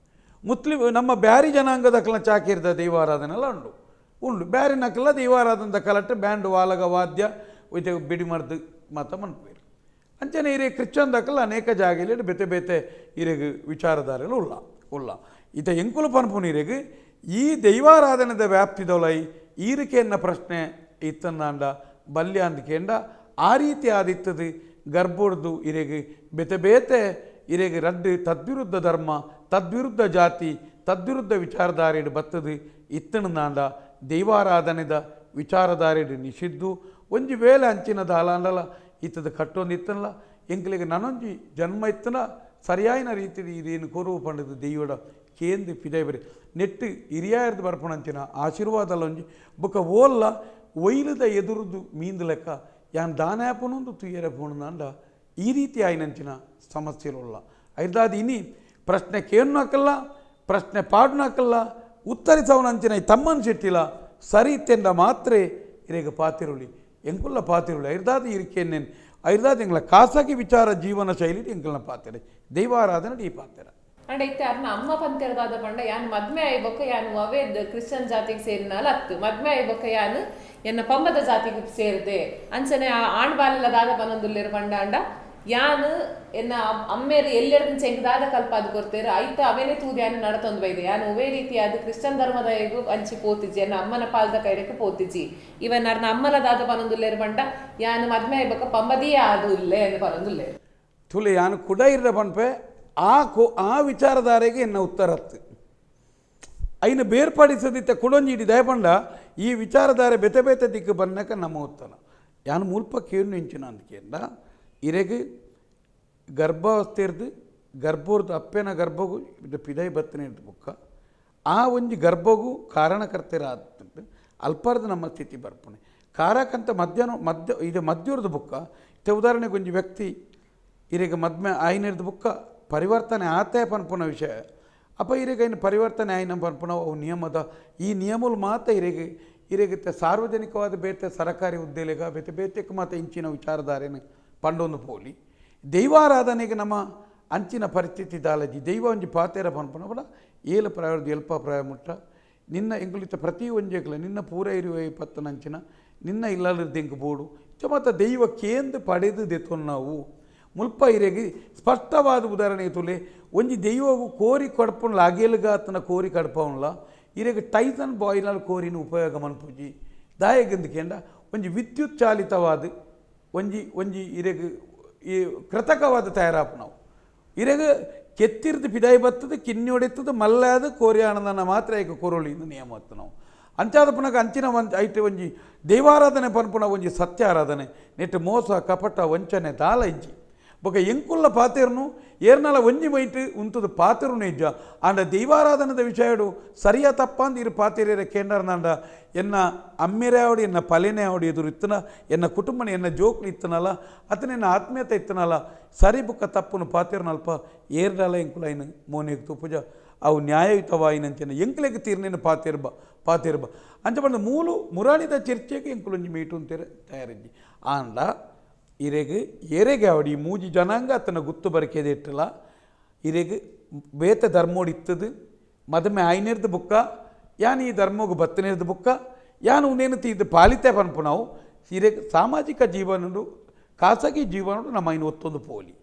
ಮುಸ್ಲಿಂ ನಮ್ಮ ಬ್ಯಾರಿ ಜನಾಂಗದಕ್ಲ ಚಾಕಿರಿದ ದೈವಾರಾಧನೆಲ್ಲ ಉಂಡು ಬ್ಯಾರಿ ನಕ್ಲ ದೈವಾರಾಧನದ ಕಲಟ್ಟು ಬ್ಯಾಂಡ್ ವಾಲಗ ವಾದ್ಯ ಒಯ್ತೆ ಬಿಡಿಮರ್ದು ಮಾತ ಮನ್ಪೇರು ಅಂಚನೆ ಇರೇ ಕ್ರಿಶ್ಚನ್ ದಾಖಲ ಅನೇಕ ಜಾಗೆಯಲ್ಲಿ ಬೇತೆ ಬೇತೆ ಇರೆಗೆ ವಿಚಾರಧಾರೆಗಳು ಉಳ್ಳ ಇತ ಎಂಕುಲು ಪನ್ಪುನ ಇರೆಗೆ ಈ ದೈವಾರಾಧನೆದ ವ್ಯಾಪ್ತಿದೊಲೈ ಈರಿಕೆಯನ್ನ ಪ್ರಶ್ನೆ ಇತ್ತಂದಾಂಡ ಬಲ್ಯ ಅಂದ್ಕೇಂಡ ಆ ರೀತಿ ಆದಿತ್ತದು ಗರ್ಭೋಡ್ದು ಇರೆಗೆ ಬೇತೆ ಬೇತೆ ಇರೆಗೆ ರಡ್ಡು ತದ್ವಿರುದ್ಧ ಧರ್ಮ ತದ್ವಿರುದ್ಧ ಜಾತಿ ತದ್ವಿರುದ್ಧ ವಿಚಾರಧಾರೆಡು ಬತ್ತದು ಇತ್ತಣದಾಂಡ ದೈವಾರಾಧನೆದ ವಿಚಾರಧಾರೆಡು ನಿಷಿದ್ದು ಒಂಜಿ ವೇಳೆ ಅಂಚಿನದ ಅಲಾಂಡಲ ಇತ್ತದ ಕಟ್ಟೊಂದು ಇತ್ತನಲ್ಲ ಎಂಕ್ಲೆಗೆ ನನೊಂಜಿ ಜನ್ಮ ಇತ್ತನ ಸರಿಯಾಯಿನ ರೀತಿ ಇದೇನು ಕೋರುವ ಪಂಡದ ದೈವಡ ಕೇಂದ್ರ ಪಿದೈ ಬರಿ ನೆಟ್ಟು ಹಿರಿಯಾರ್ದು ಬರ್ಪಣಂಚಿನ ಆಶೀರ್ವಾದಲ್ಲ ಒಂಜಿ ಬೊಕ್ಕ ಓಲ್ಲ ಒಯ್ಲದ ಎದುರುದು ಮೀಂದು ಲೆಕ್ಕ ಯಾನ್ ದಾನಾಪನೊಂದು ತುಯ್ಯರ ಪೋಣಂದ ಈ ರೀತಿ ಆಯ್ನಂಚಿನ ಸಮಸ್ಯೆಲ್ಲ ಐದಾದ ಇನಿ ಪ್ರಶ್ನೆ ಕೇಳನಾಕಲ್ಲ ಪ್ರಶ್ನೆ ಪಾಡ್ನಾಕಲ್ಲ ಉತ್ತರಿಸವನಂಚಿನ ಈ ತಮ್ಮನ ಶೆಟ್ಟಿಲ್ಲ ಸರಿ ಇತ್ತೆಂಡ ಮಾತ್ರ ಇರೆಗೆ ಪಾತಿರುಳಿ ಎಂಕುಲ್ಲ ಪಾತಿರುಳಿ ಐದಾದ ಇರಿಕೆನ್ನೇನು ಐದಾದ ಎಂಗ್ಲ ಖಾಸಗಿ ವಿಚಾರ ಜೀವನ ಶೈಲಿ ಎಂಕಲ್ನ ಪಾತಿರೆ ದೈವಾರಾಧನೆ ಈ ಪಾತಿರ
ಅಂಡ್ ಐತೆ ಅರ್ನ ಅಮ್ಮ ಪಂತೆರದಾದ ಪಂಡ ಯಾನ್ ಮದ್ಮೆ ಆಯ್ಬೊಕ್ಕ ಯಾನು ಅವೇ ಕ್ರಿಶ್ಚಿಯನ್ ಜಾತಿಗೆ ಸೇರಿನಾಲ ಅತ್ತು ಮದ್ಮೆ ಆಯ್ಬೊಕ್ಕ ಯಾನು ಎನ್ನ ಪಂಬದ ಜಾತಿಗೆ ಸೇರಿದೆ ಅಂಚನೆ ಆ ಆಣ್ಬಾಲೆಲ್ಲ ದಾದ ಪನೊಂದುಲ್ಲೇರು ಪಂಡ ಅಂಡ ಯಾನು ಎನ್ನ ಅಮ್ಮೇರು ಎಲ್ಲೆರ್ದು ಚೆಂಗದಾದ ಕಲ್ಪ ಅದು ಕೊಡ್ತೇರು ಐತ ಅವೇನೇ ತೂದು ಯಾನು ನಡತೊಂದು ಬೈದೆ ಯಾನು ಒವೇ ರೀತಿ ಅದು ಕ್ರಿಶ್ಚಿಯನ್ ಧರ್ಮದ ಅಂಚಿ ಪೋತಿಜಿ ಎನ್ನ ಅಮ್ಮನ ಪಾಲ್ದ ಕೈಡಕ್ಕೆ ಪೋತಿಜಿ ಇವನ್ ಅರ್ನ ಅಮ್ಮಲ ದಾದ ಪನೊಂದುಲ್ಲೇರು ಪಂಡ ಯಾನು ಮದ್ಮೆ ಆಯ್ಬೊಕ್ಕ ಪಂಬದಿಯೇ ಆದು ಇಲ್ಲೇ ಎಂದು ಪನೊಂದುಲ್ಲೇರು
ತುಲೆ ಯಾನು ಕುಡ ಇರ್ದ ಪನ್ಪೆ ಆ ವಿಚಾರಧಾರೆಗೆ ಎನ್ನ ಉತ್ತರತ್ತು ಐನ ಬೇರ್ಪಡಿಸದಿತ್ತ ಕುಡೊಂಜಿಡಿ ದಯಪಂಡ ಈ ವಿಚಾರಧಾರೆ ಬೆತೆ ಬೇತೆ ದಿಕ್ಕು ಬನ್ನಕ ನಮ್ಮ ಉತ್ತರ ಯಾನು ಮುಲ್ಪ ಕೇಳು ಇಂಚಿನ ಅಂದ್ಕೇಂಡ ಇರೆಗೆ ಗರ್ಭಾವಸ್ಥೆ ಇರ್ದು ಗರ್ಭೋರ್ದು ಅಪ್ಪೆನ ಗರ್ಭಗೂ ಇದು ಪಿದೈ ಬತ್ತನೆ ಇರ್ದು ಬುಕ್ಕ ಆ ಒಂಜಿ ಗರ್ಭಗೂ ಕಾರಣಕರ್ತೆರ ಆದ ಅಲ್ಪಾರ್ದು ನಮ್ಮ ಸ್ಥಿತಿ ಬರ್ಪಣೆ ಕಾರಕಂತ ಇದು ಮಧ್ಯೂರ್ದು ಬುಕ್ಕ ಇತ್ತೆ ಉದಾಹರಣೆಗೆ ಒಂಜಿ ವ್ಯಕ್ತಿ ಇರೆಗೆ ಮದ್ಮೆ ಆಯ್ನಿರ್ದು ಬುಕ್ಕ ಪರಿವರ್ತನೆ ಆತೇ ಪನ್ಪುನ ವಿಷಯ ಅಪ್ಪ ಇರೆಗೆ ಇನ್ನು ಪರಿವರ್ತನೆ ಆಯ್ನ ಪನ್ಪುನ ಅವು ನಿಯಮದ ಈ ನಿಯಮಗಳು ಮಾತ್ರ ಇರೆಗೆ ಇರೆಗಿತ್ತೆ ಸಾರ್ವಜನಿಕವಾದ ಬೇತೆ ಸರಕಾರಿ ಹುದ್ದೆಲೆಗ ಬೇತೆ ಬೇತೆಕ್ಕೆ ಮತ್ತು ಇಂಚಿನ ವಿಚಾರಧಾರೆನ ಪಂಡೊಂದು ಪೋಲಿ ದೈವಾರಾಧನೆಗೆ ನಮ್ಮ ಅಂಚಿನ ಪರಿಸ್ಥಿತಿ ದಾಲಜಿ ದೈವ ಒಂಜಿ ಪಾತೆರ ಪನ್ಪನ ಬಡ ಏಳು ಪ್ರಾಯದ ಎಲ್ಪ ಪ್ರಾಯ ಮುಟ್ಟ ನಿನ್ನ ಎಂಗುಲಿತ ಪ್ರತಿ ಒಂಜೆಗ್ಲ ನಿನ್ನ ಪೂರ ಇರುವ ಪತ್ತನಂಚಿನ ನಿನ್ನ ಇಲ್ಲದಿರ್ದಿಂಗೆ ಬೋಡು ಮತ್ತು ದೈವ ಕೇಂದ್ರ ಪಡೆದು ದೆತ್ತೊಂದು ನಾವು ಮುಲ್ಪ ಇರೆಗಿ ಸ್ಪಷ್ಟವಾದ ಉದಾಹರಣೆ ತುಲೆ ಒಂಜಿ ದೈವವು ಕೋರಿ ಕಡ್ಪುಣ್ಲ ಅಗೇಲ್ಗ ಆತನ ಕೋರಿ ಕಡ್ಪವನ್ಲ ಇರೆಗೆ ಟೈಸನ್ ಬಾಯ್ಲಾಲ್ ಕೋರಿನ ಉಪಯೋಗ ಮನ್ಪುಜಿ ದಾಯಗೆಂದುಕೆಂಡ ಒಂಜಿ ವಿದ್ಯುತ್ ಚಾಲಿತವಾದ ಒಂಜಿ ಇರೆಗೆ ಈ ಕೃತಕವಾದ ತಯಾರಾಪು ನಾವು ಇರೆಗೆ ಕೆತ್ತಿರ್ದು ಪಿದಾಯಿ ಬತ್ತದ ಕಿನ್ನಿ ಹೊಡೆತದ ಮಲ್ಲಾದ ಕೋರಿ ಆನಂದನ ಮಾತ್ರ ಈಗ ಕೊರಳಿಂದ ನಿಯಮ ಆತು ನಾವು ಅಂಚಾದ ಪುನಗ ಅಂಚಿನ ಐಟೆ ಒಂಜಿ ದೈವಾರಾಧನೆ ಪನ್ಪುಣ ಒಂಜಿ ಸತ್ಯ ಆರಾಧನೆ ನೆಟ್ಟು ಮೋಸ ಕಪಟ ವಂಚನೆ ದಾಲ ಇಜ್ಜಿ ಬೊಕ ಎಂಕುಲ್ಲ ಪಾತೆರ್ನು ಏರ್ನಲ ಒಂಜಿ ಮೈಟ್ ಉಂತದ ಪಾತೆರು ನಿಜ ಆಂಡ ದೈವಾರಾಧನದ ವಿಷಯಡು ಸರಿಯ ತಪ್ಪಂದು ಇರು ಪಾತೆರ ಕೇಂದ್ರನಾಂಡ ಎನ್ನ ಅಮ್ಮೆರೆ ಆವಡಿ ಎನ್ನ ಪಲೆನೆ ಆವಡಿ ಎದುರು ಇತ್ತನ ಎನ್ನ ಕುಟುಂಬನ ಎನ್ನ ಜೋಕ್ಲು ಇತ್ತನಲ್ಲ ಅತನ ಎನ್ನ ಆತ್ಮೀಯತೆ ಇತ್ತನಲ್ಲ ಸರಿ ಬುಕ್ಕ ತಪ್ಪನು ಪಾತೆರ್ನಲ್ಪ ಏರ್ನಲ ಎಂಕುಲ ಐನು ಮೋನೆಗೆ ತುಪ್ಪುಜ ಅವು ನ್ಯಾಯಯುತವಾಯಿನಂಚನ ಎಂಕ್ಲೆಗೆ ತೀರ್ನೇನು ಪಾತೆರ್ಬ ಅಂಚ ಬಂದ ಮೂಲು ಮುರಾಣಿದ ಚರ್ಚೆಗೆ ಎಂಕುಲೊಂಜಿ ಮೀಟು ಅಂತಾರೆ ತಯಾರಿಜ್ಜಿ ಆಂಡ ಎರೆಗೆ ಆವಡಿ ಮೂಜಿ ಜನಾಂಗ ಅತನ ಗುತ್ತು ಬರಕೆದೆ ಇಟ್ಟಲ್ಲ ಇರೆಗೆ ಬೇತ ಧರ್ಮೋಡು ಇತ್ತದು ಮದಮೆ ಆಯ್ನೆರ್ದು ಬುಕ್ಕ ಯಾನು ಈ ಧರ್ಮೋಗು ಬತ್ತನೇರ್ದು ಬುಕ್ಕ ಯಾನು ಉನೇನು ತೀರ್ದು ಪಾಲಿತೆ ಪನ್ಪು ನಾವು ಇರೆಗೆ ಸಾಮಾಜಿಕ ಜೀವನಡು ಖಾಸಗಿ ಜೀವನಡು ನಮ್ಮ ಇನ್ನು ಒತ್ತೊಂದು ಪೋಲಿ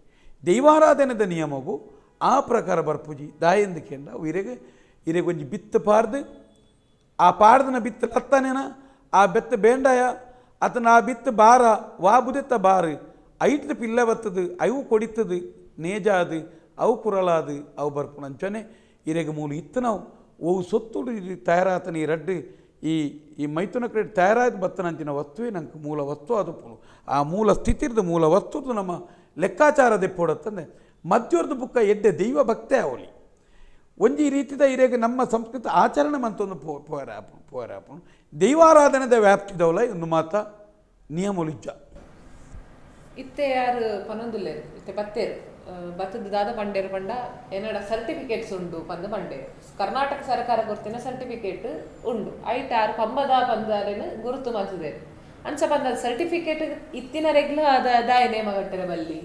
ದೈವಾರಾಧನೆದ ನಿಯಮವು ಆ ಪ್ರಕಾರ ಬರ್ಪುಜಿ ದಾಯಂದಕೆಂಡ ಇರೆಗೆ ಒಂಜಿ ಬಿತ್ತು ಪಾರ್ದು ಆ ಪಾಡ್ದನ ಬಿತ್ತು ಲತ್ತನೇನ ಆ ಬೆತ್ತ ಬೇಂಡಾಯ ಅತನ ಆ ಬಿತ್ತು ಬಾರ ವಾಬುದೆತ್ತ ಬಾರು ಐಟ್ದು ಪಿಲ್ಲ ಬತ್ತದು ಅವು ಕೊಡಿತದು ನೇಜಾದು ಅವು ಕುರಲಾದು ಅವು ಬರ್ಪುಣಂಚನೆ ಇರೆಗೆ ಮೂಲು ಇತ್ತು ನಾವು ಓವು ಸೊತ್ತುಡು ತಯಾರಾತನ ಈ ರಡ್ಡು ಈ ಮೈಥುನ ಕ್ರೀಡೆ ತಯಾರಾದ ಬತ್ತನಂಚಿನ ವಸ್ತುವೇ ನಂಗೆ ಮೂಲ ವಸ್ತು ಅದು ಪುಲು ಆ ಮೂಲ ಸ್ಥಿತಿರ್ದು ಮೂಲ ವಸ್ತುದು ನಮ್ಮ ಲೆಕ್ಕಾಚಾರ ದೆಪ್ಪೋಡತ್ತಂದೆ ಮಧ್ಯವರ್ದು ಬುಕ್ಕ ಎಡ್ಡೆ ದೈವ ಭಕ್ತೆ ಅವಲಿ ಒಂಜಿ ರೀತಿದ ಇರೆಗೆ ನಮ್ಮ ಸಂಸ್ಕೃತ ಆಚರಣೆ ಮಂತೊಂದು ಪೋರಾಪುಣು ದೈವಾರಾಧನೆದ ವ್ಯಾಪ್ತಿದವಲ ಒಂದು ಮಾತ ನಿಯಮಲಿಜ್ಜ
ಇತ್ತೆ ಯಾರು ಪನೊಂದುಲ್ಲೇರು ಇತ್ತೆ ಬತ್ತೇರು ಬತ್ತದ ದಾದ ಪಂಡೇರು ಪಂಡ ಏನಡ ಸರ್ಟಿಫಿಕೇಟ್ಸ್ ಉಂಡು ಪಂದ ಪಂಡೇರು ಕರ್ನಾಟಕ ಸರ್ಕಾರ ಕೊರ್ತಿನ ಸರ್ಟಿಫಿಕೇಟ್ ಉಂಡು ಐಟ್ ಆರು ಪಂಬದ ಪಂದಾರೇನು ಗುರುತು ಮಂಚದೇರು ಅಂಚ ಪಂದ ಸರ್ಟಿಫಿಕೇಟ್ ಇತ್ತಿನ ರೆಗ್ಲ ಅದಾಯ ನೇಮ ಕಟ್ಟೆರ ಬಲ್ಲಿ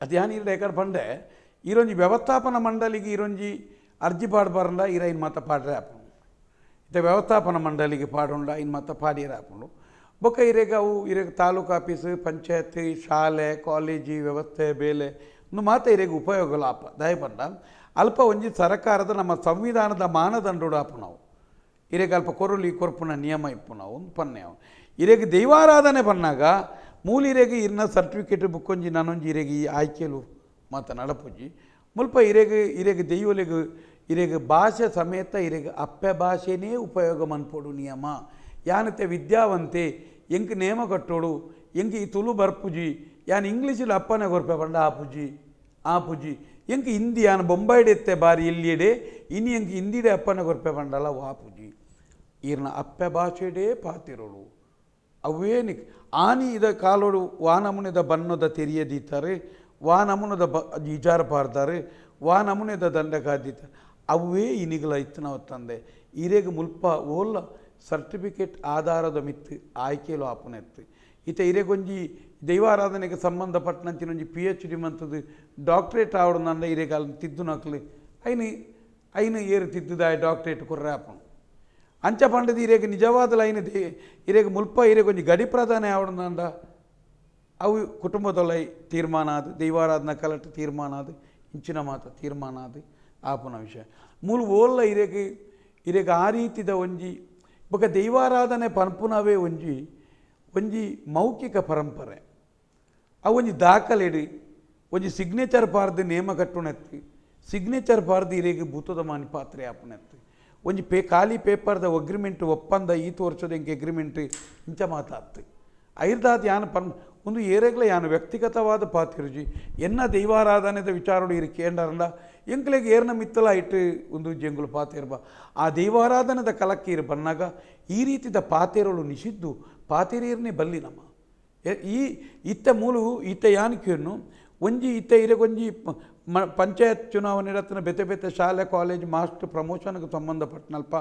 ಅದು ಯಾನು ಇಲ್ಲ ಯಾಕಂದ್ರೆ ಪಂಡೆ ಈರೊಂಜಿ ವ್ಯವಸ್ಥಾಪನ ಮಂಡಳಿಗೆ ಈರೊಂಜಿ ಅರ್ಜಿ ಪಾಡ್ಬಾರಂಡ ಇರ ಇನ್ನು ಮಾತ ಪಾಡ್ರೆ ಆಪುಂಡು ಇತ್ತೆ ವ್ಯವಸ್ಥಾಪನ ಮಂಡಳಿಗೆ ಪಾಡುಂಡ ಇನ್ನು ಮಾತ ಪಾಡಿಯರ ಆಪುಂಡು ಬೊಕ್ಕ ಇರೆಗೆ ಅವು ಇರೆಗೆ ತಾಲೂಕು ಆಫೀಸ್ ಪಂಚಾಯತ್ ಶಾಲೆ ಕಾಲೇಜಿ ವ್ಯವಸ್ಥೆ ಬೇಲೆ ಒಂದು ಮಾತ ಇರೆಗೆ ಉಪಯೋಗಗಳು ಆಪ ದಯಪಂಡ ಅಲ್ಪ ಒಂಜಿ ಸರ್ಕಾರದ ನಮ್ಮ ಸಂವಿಧಾನದ ಮಾನದಂಡೋಡು ಆಪು ನಾವು ಇರೆಗೆ ಅಲ್ಪ ಕೊರ್ಪುನ ನಿಯಮ ಇಪ್ಪು ನಾವು ಒಂದು ಪನ್ನೆ ಅವು ಇರೆಗೆ ದೈವಾರಾಧನೆ ಬಂದಾಗ ಮೂಲ ಇರೆಗೆ ಇರ್ನ ಸರ್ಟಿಫಿಕೇಟ್ ಬುಕ್ಕೊಂಜಿ ನಾನೊಂಜಿ ಇರೆಗೆ ಈ ಆಯ್ಕೆಲು ಮಾತ ನಡಪುಜಿ ಮುಲ್ಪ ಇರೆಗೆ ದೈವಲಿಗೆ ಇರೆಗೆ ಭಾಷೆ ಸಮೇತ ಇರೆಗೆ ಅಪ್ಪೆ ಭಾಷೆನೇ ಉಪಯೋಗ ಮನ್ಪೋಡು ನಿಯಮ ಯಾನತೆ ವಿದ್ಯಾವಂತೆ ಎಂಕ್ ನೇಮ ಕಟ್ಟೋಡು ಎಂಕ್ ಈ ತುಳು ಬರ್ಪುಜಿ ಯಾನ್ ಇಂಗ್ಲೀಷಲ್ಲಿ ಅಪ್ಪನೆ ಗೊರ್ಪೆ ಪಂಡ ಆಪುಜಿ ಎಂಕ್ ಹಿಂದಿ ಯಾನ್ ಬೊಂಬೈಡೆತ್ತೆ ಬಾರಿ ಎಲ್ಲಿಯಡೆ ಇನ್ನು ಎಂಕ್ ಹಿಂದಿಡೆ ಅಪ್ಪನೆ ಗೊರ್ಪೆ ಪಂಡಲ್ಲ ವಾಪುಜಿ ಈರ್ನ ಅಪ್ಪೆ ಭಾಷೆಡೇ ಪಾತಿರೋಳು ಅವೇನಿ ಆನಿ ಇದ ಕಾಲೋಡು ವಾನಮುನೆದ ಬನ್ನದ ತೆರಿಯದೀತಾರೆ ವಾನಮುನದ ಇಜಾರ ಪಾರ್ತಾರೆ ವಾನಮುನೆದ ದಂಡ ಕಾದಿತ್ತಾರೆ ಅವೇ ಇನಿಗಳ ಇತ್ತನ ತಂದೆ ಇರೆಗೆ ಮುಲ್ಪ ಓಲ್ಲ ಸರ್ಟಿಫಿಕೇಟ್ ಆಧಾರದ ಮಿತ್ತು ಆಯ್ಕೆಲು ಆಪುನೆತ್ತು ಈತ ಇರೆಗೊಂಜಿ ದೈವಾರಾಧನೆಗೆ ಸಂಬಂಧಪಟ್ಟನಂಚಿನೊಂಜಿ PhD ಮಂತದ್ದು ಡಾಕ್ಟ್ರೇಟ್ ಆವಡನಂದ ಇರೆಗೆ ಅಲ್ಲಿ ತಿದ್ದು ನಕ್ಲು ಐನು ಏರು ತಿದ್ದುದಾಯ ಡಾಕ್ಟ್ರೇಟ್ ಕೊರ್ರೆ ಆಪುನು ಅಂಚ ಪಂಡದ ಇರೆಗೆ ನಿಜವಾದ ಲೈನ್ ಇರೆಗೆ ಮುಲ್ಪ ಇರೆಗೊಂಜಿ ಗಡಿ ಪ್ರಧಾನ ಆವಡನಂದ ಅವು ಕುಟುಂಬದೊಳೈ ತೀರ್ಮಾನ ಅದು ದೈವಾರಾಧನಾ ಕಲಟ್ ತೀರ್ಮಾನ ಅದು ಇಂಚಿನ ಮಾತ ತೀರ್ಮಾನ ಅದು ಆಪುನ ವಿಷಯ ಮೂಲ ಓಲ್ಲ ಇರೆಗೆ ಆ ರೀತಿದ ಒಂಜಿ ಬೊಕ ದೈವಾರಾಧನೆ ಪನ್ಪುನವೇ ಒಂಜಿ ಮೌಖಿಕ ಪರಂಪರೆ ಅವು ಒಂಜಿ ದಾಖಲೆಡು ಒಂಜಿ ಸಿಗ್ನೇಚರ್ ಪಾರ್ದು ನೇಮ ಕಟ್ಟುನೆತ್ತು ಸಿಗ್ನೇಚರ್ ಪಾರ್ದು ಇರೆಗೆ ಭೂತದ ಮಾನಿ ಪಾತ್ರೆ ಆಪುನೆತ್ತು ಒಂಜಿ ಖಾಲಿ ಪೇಪರ್ದ ಅಗ್ರಿಮೆಂಟ್ ಒಪ್ಪಂದ ಈತು ವರ್ಷದ ಎಂಗೆ ಅಗ್ರಿಮೆಂಟ್ ಇಂಚ ಮಾತಾತ್ತು ಐರ್ದಾದ ಯಾನು ಒಂದು ಏರೆಗ್ಲ ಯಾನು ವ್ಯಕ್ತಿಗತವಾದ ಪಾತಿರುಜಿ ಎನ್ನ ದೈವಾರಾಧನೆದ ವಿಚಾರೋಡು ಇರು ಕೇಂದ್ರಂಡ ಎಂಕ್ಲೆಗೆ ಏರ್ನ ಮಿತ್ತಲ ಇಟ್ಟು ಒಂದು ಜಂಗುಲು ಪಾತೇರ್ಬ ಆ ದೈವಾರಾಧನೆದ ಕಲಕ್ಕೆ ಇರು ಬನ್ನಾಗ ಈ ರೀತಿದ ಪಾತೇರಳು ನಿಷಿದ್ದು ಪಾತೇರಿಯರ್ನೇ ಬಲ್ಲಿ ನಮ್ಮ ಈ ಇತ್ತ ಮೂಲು ಇತ್ತ ಯಾನಿಕೆಯನ್ನು ಒಂಜಿ ಇತ್ತ ಇರೆಗೊಂಜಿ ಪಂಚಾಯತ್ ಚುನಾವಣೆ ಇರತ್ತಿನ ಬೇತೆ ಬೇತೆ ಶಾಲೆ ಕಾಲೇಜ್ ಮಾಸ್ಟರ್ ಪ್ರಮೋಷನ್ಗೆ ಸಂಬಂಧಪಟ್ಟನಲ್ಪ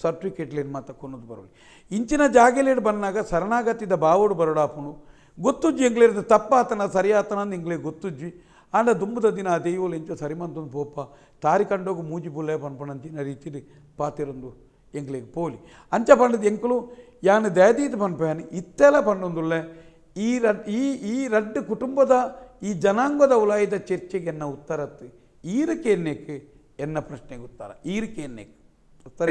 ಸರ್ಟಿಫಿಕೇಟ್ಲೇನು ಮಾತ ಕೊನ್ನೋದು ಬರೋಲಿ ಇಂಚಿನ ಜಾಗೆಲೇಡು ಬಂದಾಗ ಶರಣಾಗತಿದ ಬಾವೋಡು ಬರೋಡಾಪುನು ಗೊತ್ತುಜ್ಜಿ ಎಂಗ್ಲಿರ್ದು ತಪ್ಪಾತನ ಸರಿಯಾತನ ಅಂದು ಎಂಗ್ಲಿಗೆ ಗೊತ್ತುಜ್ಜಿ ಆಂಡ ದುಂಬುದ ದಿನ ಆ ದೈವಲು ಇಂಚ ಸರಿಮಂತೊಂದು ಪೋಪ ತಾರಿ ಕಂಡೋಗು ಮೂಜಿ ಬುಲ್ಲೆ ಪನ್ಪಣಂಚಿನ ರೀತಿಲಿ ಪಾತಿರೊಂದು ಎಂಗ್ಲಿಗೆ ಪೋಲಿ ಅಂಚ ಪಂಡದ ಎಂಕುಲು ಯಾನು ದ್ಯಾದೀತ್ ಪನ್ಪಯಾನಿ ಇತ್ತೆಲ್ಲ ಪಂಡೊಂದುಲ್ಲೆ ಈ ರಡ್ಡು ಕುಟುಂಬದ ಈ ಜನಾಂಗದ ಉಲಾಯದ ಚರ್ಚೆಗೆ ಎನ್ನ ಉತ್ತರತ್ತು ಈರಕ್ಕೆ ಎನ್ನೆಕ್ಕೆ ಎನ್ನ ಪ್ರಶ್ನೆಗೆ ಉತ್ತರ ಈರಕ್ಕೆ ಎನ್ನೆಕ್ಕೆ ಉತ್ತರ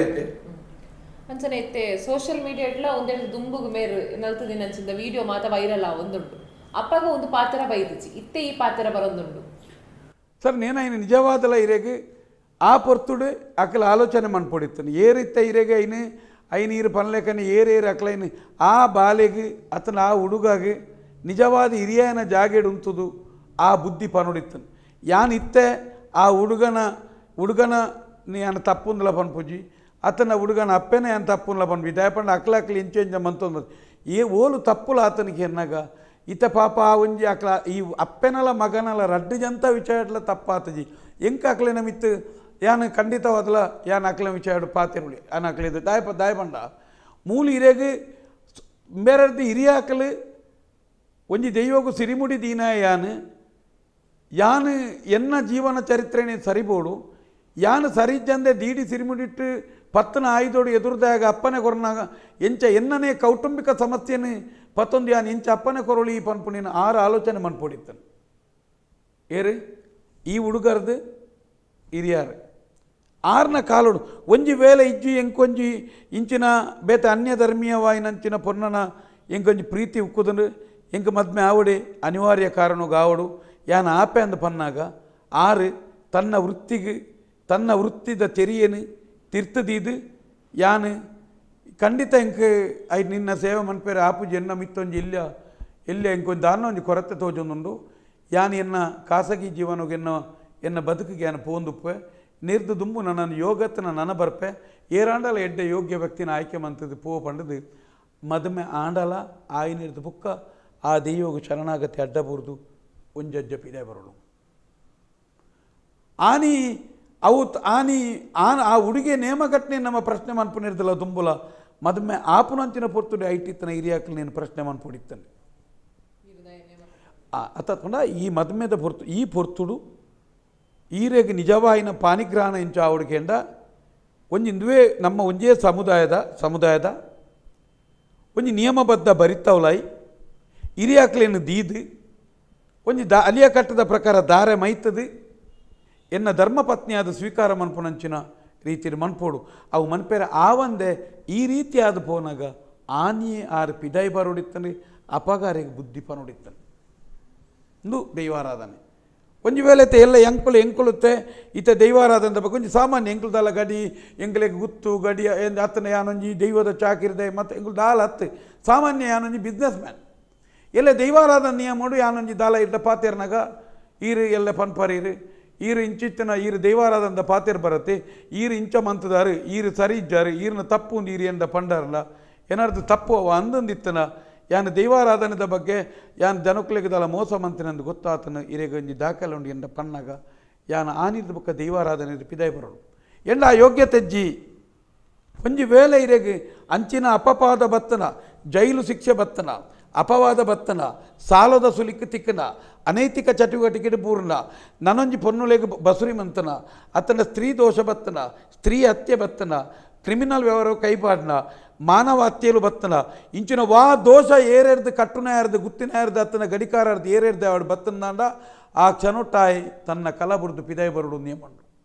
ಅಂಚನೆ ಇತ್ತೆ ಸೋಷಿಯಲ್ ಮೀಡಿಯಾ ಇಟ್ಲ ಒಂದೆರಡು ದುಂಬುಗು ಮೇರು ನಲ್ತು ದಿನ ಅಂಚಿಂದ ವಿಡಿಯೋ ಮಾತ ವೈರಲ್ ಒಂದುಂಟು ಅಪ್ಪಗ ಒಂದು ಪಾತ್ರ ಬೈದಿಚ್ಚಿ ಇತ್ತೆ ಈ ಪಾತ್ರ ಬರೊಂದುಂಡು
ಸರ್ ನೇನಾಯಿನ ನಿಜವಾದಲ ಇರೆಗೆ ಆ ಪೊರ್ತುಡು ಅಕಲ ಆಲೋಚನೆ ಮನ್ಪೊಡಿತ್ತಾನೆ ಏರಿತ್ತ ಇರೆಗೆ ಐನು ಇರು ಪನ್ಲೆಕನೆ ಏರೇರು ಅಕ್ಲೈನು ಆ ಬಾಲೆಗೆ ಅತನ ಆ ಹುಡುಗಾಗೆ ನಿಜವಾದ ಹಿರಿಯನ ಜಾಗೆಡು ಉಂತುದು ಆ ಬುದ್ಧಿ ಪನೊಡಿತ್ತನು ಯಾನ್ ಇತ್ತೆ ಆ ಹುಡುಗನ ಯಾನ ತಪ್ಪುಂದಲ ಪನ್ಪುಜಿ ಅತನ ಹುಡುಗನ ಅಪ್ಪನೇ ಯಾನ್ ತಪ್ಪುಂದಲ ಪನ್ಪು ದಯಪಂಡ ಅಕ್ಲಾಕ್ಲಿ ಇಂಚೆಂಚ ಮಂತೊಂದು ಓಲು ತಪ್ಪುಲ ಆತನಿಗೆ ಎನ್ನಾಗ ಇತ ಪಾಪ ಆ ಒಂಜಿ ಅಕ್ಲ ಈ ಅಪ್ಪೆನಲ ಮಗನಲ ರಡ್ಡು ಜಂತ ವಿಚಾರಡ್ಲ ತಪ್ಪಾತಜಿ ಎಂಕ ಅಕ್ಲೆನ ಮಿತ್ತು ಯಾನು ಖಂಡಿತವಾದಲ ಯಾನ್ ಅಕ್ಲ ವಿಚಾರ ಪಾತಿರುಳಿ ಯಾನ್ ಅಕ್ಲಿದ್ದು ದಾಯಪಂಡ ಮೂಲ ಹಿರೇಗೆ ಬೇರೆದು ಹಿರಿಯ ಅಕಲು ಒಂಜಿ ದೈವಗೂ ಸಿರಿಮುಡಿ ದೀನ ಯಾನು ಎನ್ನ ಜೀವನ ಚರಿತ್ರೆನೇ ಸರಿಬೋಡು ಯಾನು ಸರಿಜಂದೆ ದೀಡಿ ಸಿರಿಮುಡಿಟ್ಟು ಪತ್ತನ ಆಯ್ದೋಡು ಎದುರುದಾಗ ಅಪ್ಪನೆ ಕೊರನಾಗ ಎಂಚ ಎನ್ನನೇ ಕೌಟುಂಬಿಕ ಸಮಸ್ಯೆನು ಪತ್ತೊಂದು ಯಾನು ಎಂಚ ಅಪ್ಪನೆ ಕೊರಳಿ ಪನ್ಪುಣಿನ ಆರು ಆಲೋಚನೆ ಮನ್ಪೊಡಿತ್ತನು ಏರು ಈ ಹುಡುಗರ್ದು ಹಿರಿಯಾರು ಆರ್ನ ಕಾಲೋಡು ಒಂಜಿ ವೇಳೆ ಇಜ್ಜಿ ಎಂಕೊಂಜಿ ಇಂಚಿನ ಬೇತ ಅನ್ಯ ಧರ್ಮೀಯವಾಯಿನಂಚಿನ ಪೊನ್ನನ ಎಂಕೊಂಜಿ ಪ್ರೀತಿ ಉಕ್ಕುದನು ಎಂಕ ಮದ್ಮೆ ಆವಡೆ ಅನಿವಾರ್ಯ ಕಾರಣಗ ಆವಡು ಯಾನ ಆಪೆ ಅಂದು ಪನ್ನಾಗ ಆರು ತನ್ನ ವೃತ್ತಿದ ತೆರಿಯೇನು ತಿರ್ತದೀದು ಯಾನು ಖಂಡಿತ ಎಂಕ ಐ ನಿನ್ನ ಸೇವೆ ಮನ್ಪೇರೆ ಆಪುಜಿ ಎನ್ನ ಮಿತ್ತೊಂಜಿ ಎಲ್ಲ ಎಂಕೊಂದು ದಾನ ಒಂಜಿ ಕೊರತೆ ತೋಜೊಂದುಂಡು ಯಾನು ಎನ್ನ ಖಾಸಗಿ ಜೀವನಗೆ ಎನ್ನ ಬದುಕಿಗೆ ಯಾನು ಪೋಂದುಪ್ಪೆ ನಿರ್ದು ದುಂಬು ನನ್ನನ್ನು ಯೋಗತ್ತನ ನನ್ನ ಬರ್ಪೆ ಏರಾಂಡಲ ಎಡ್ಡೆ ಯೋಗ್ಯ ವ್ಯಕ್ತಿನ ಆಯ್ಕೆ ಮಂತದ್ದು ಪೋ ಪಂಡದು ಮದುಮೆ ಆಂಡಲ ಆಯ್ನಿರ್ದು ಬುಕ್ಕ ಆ ದೈವಗೂ ಶರಣಾಗತಿ ಅಡ್ಡಬುರ್ದು ಒಂಜಜ್ಜ ಪಿದೆ ಬರೋಳು ಆ ಹುಡುಗಿ ನೇಮಘಟನೆ ನಮ್ಮ ಪ್ರಶ್ನೆ ಮನ್ಪುನಿರ್ದಲ್ಲ ದುಂಬುಲ ಮದುಮೆ ಆಪುನಂಚಿನ ಪೊರ್ತುಡಿ ಐಟಿತ್ತನ ಹಿರಿಯಾಕಲು ನೀನು ಪ್ರಶ್ನೆ ಮನ್ಪುಡಿತ್ತನೆ ಅತ್ತಕೊಂಡ ಈ ಮದುಮೆದ ಪೊರ್ತುಡು ಈರೆಗೆ ನಿಜವಾಯಿನ ಪಾನಿಗ್ರಹಣ ಇಂಚ ಆವಡಿಕೆಂಡ ಒಂಜಿಂದುವೆ ನಮ್ಮ ಒಂಜೇ ಸಮುದಾಯದ ಒಂಜಿ ನಿಯಮಬದ್ಧ ಬರಿತವಲಾಯಿ ಹಿರಿಯಾಕ್ಲೇನು ದೀದು ಒಂಜಿ ಅಲಿಯ ಕಟ್ಟದ ಪ್ರಕಾರ ದಾರೆ ಮೈತದು ಎನ್ನ ಧರ್ಮಪತ್ನಿಯಾದ ಸ್ವೀಕಾರ ಮನ್ಪುನಂಚಿನ ರೀತಿಯಲ್ಲಿ ಮನ್ಪೋಡು ಅವು ಮನ್ಪೇರ ಆವಂದೆ ಈ ರೀತಿಯಾದ ಪೋನಾಗ ಆನಿಯೇ ಆರು ಪಿದೈ ಬರೋಡಿತ್ತನೆ ಅಪಗಾರಿಗೆ ಬುದ್ಧಿ ಪನೋಡಿತ್ತನೆ ಇಂದು ದೈವಾರಾಧನೆ ಒಂಜಿ ವೇಳೆತೆ ಎಲ್ಲ ಎಂಕುಳುತ್ತೆ ಈತ ದೈವಾರಾಧನೆ ಬಗ್ಗೆ ಒಂಜಿ ಸಾಮಾನ್ಯ ಎಂಕುಲ್ದಲ್ಲ ಗಡಿ ಎಂಕಲೆಗೆ ಗುತ್ತು ಗಡಿ ಅತ್ತನ ಯಾನೊಂಜಿ ದೈವದ ಚಾಕಿರ್ದೆ ಮತ್ತು ಎಂಕುಲು ದಾಲ ಹತ್ತು ಸಾಮಾನ್ಯ ಯಾನೊಂಜಿ ಬಿಸ್ನೆಸ್ ಮ್ಯಾನ್ ಎಲ್ಲ ದೈವಾರಾಧನೆ ನಿಯಮಡು ಯಾನೊಂಜಿ ದಾಲ ಇಟ್ಟ ಪಾತೇರ್ನಾಗ ಈರು ಎಲ್ಲ ಪನ್ಪರೀರು ಈರು ಇಂಚಿತ್ತಿನ ಈರು ದೈವಾರಾಧನದ ಪಾತೇರ್ ಬರುತ್ತೆ ಈರು ಇಂಚ ಮಂತದಾರು ಈರು ಸರಿ ಇಜ್ಜಾರು ಈರಿನ ತಪ್ಪು ಒಂದು ಈರಿ ಎಂದ ಪಂಡಾರಲ್ಲ ಏನಾರ್ದು ತಪ್ಪು ಅವ ಅಂದಂದಿತ್ತನ ಯಾನು ದೈವಾರಾಧನೆದ ಬಗ್ಗೆ ಯಾನು ಜನಕ್ಲೆಗೆ ದಲ ಮೋಸ ಮಂತಿನಂದು ಗೊತ್ತಾತನು ಇರೆಗೊಂಜಿ ದಾಖಲೆ ಉಂಡು ಎಂದ ಪಣ್ಣಾಗ ಯಾನು ಆನಿದ ಬಕ್ಕ ದೈವಾರಾಧನೆ ಪಿದಾಯ ಬರೋಳು ಎಂಡ ಆ ಯೋಗ್ಯತೆಜ್ಜಿ ಒಂಜಿ ವೇಳೆ ಇರೆಗೆ ಅಂಚಿನ ಅಪಪಾದ ಬತ್ತನ ಜೈಲು ಶಿಕ್ಷೆ ಬತ್ತನ ಅಪವಾದ ಬತ್ತನ ಸಾಲದ ಸುಲಿಕ್ಕೆ ತಿಕ್ಕನ ಅನೈತಿಕ ಚಟುವಟಿಕೆ ಪೂರ್ಣ ನನೊಂಜಿ ಪೊನ್ನುಲೆಗೆ ಬಸುರಿ ಮಂತನ ಅತನ ಸ್ತ್ರೀ ದೋಷ ಬತ್ತನ ಸ್ತ್ರೀ ಹತ್ಯೆ ಬತ್ತನ ಕ್ರಿಮಿನಲ್ ವ್ಯವಹಾರ ಕೈಪಾಡ್ನ ಮಾನವ ಹತ್ಯೆಲು ಬತ್ತನ ಇಂಚಿನ ವಾ ದೋಷ ಏರೇರ್ದು ಕಟ್ಟುನ ಯಾರ್ದು ಗುತ್ತಿನ ಯಾರ್ದು ಅತ್ತನ ಗಡಿಕಾರರ್ದು ಏರೇರ್ದು ಅವಳು ಬತ್ತನಾಂಡ ಆ ಕ್ಷಣೊಟ್ಟಾಯಿ ತನ್ನ ಕಲಬುರ್ದು ಪಿದಾಯ ಬರೋಡು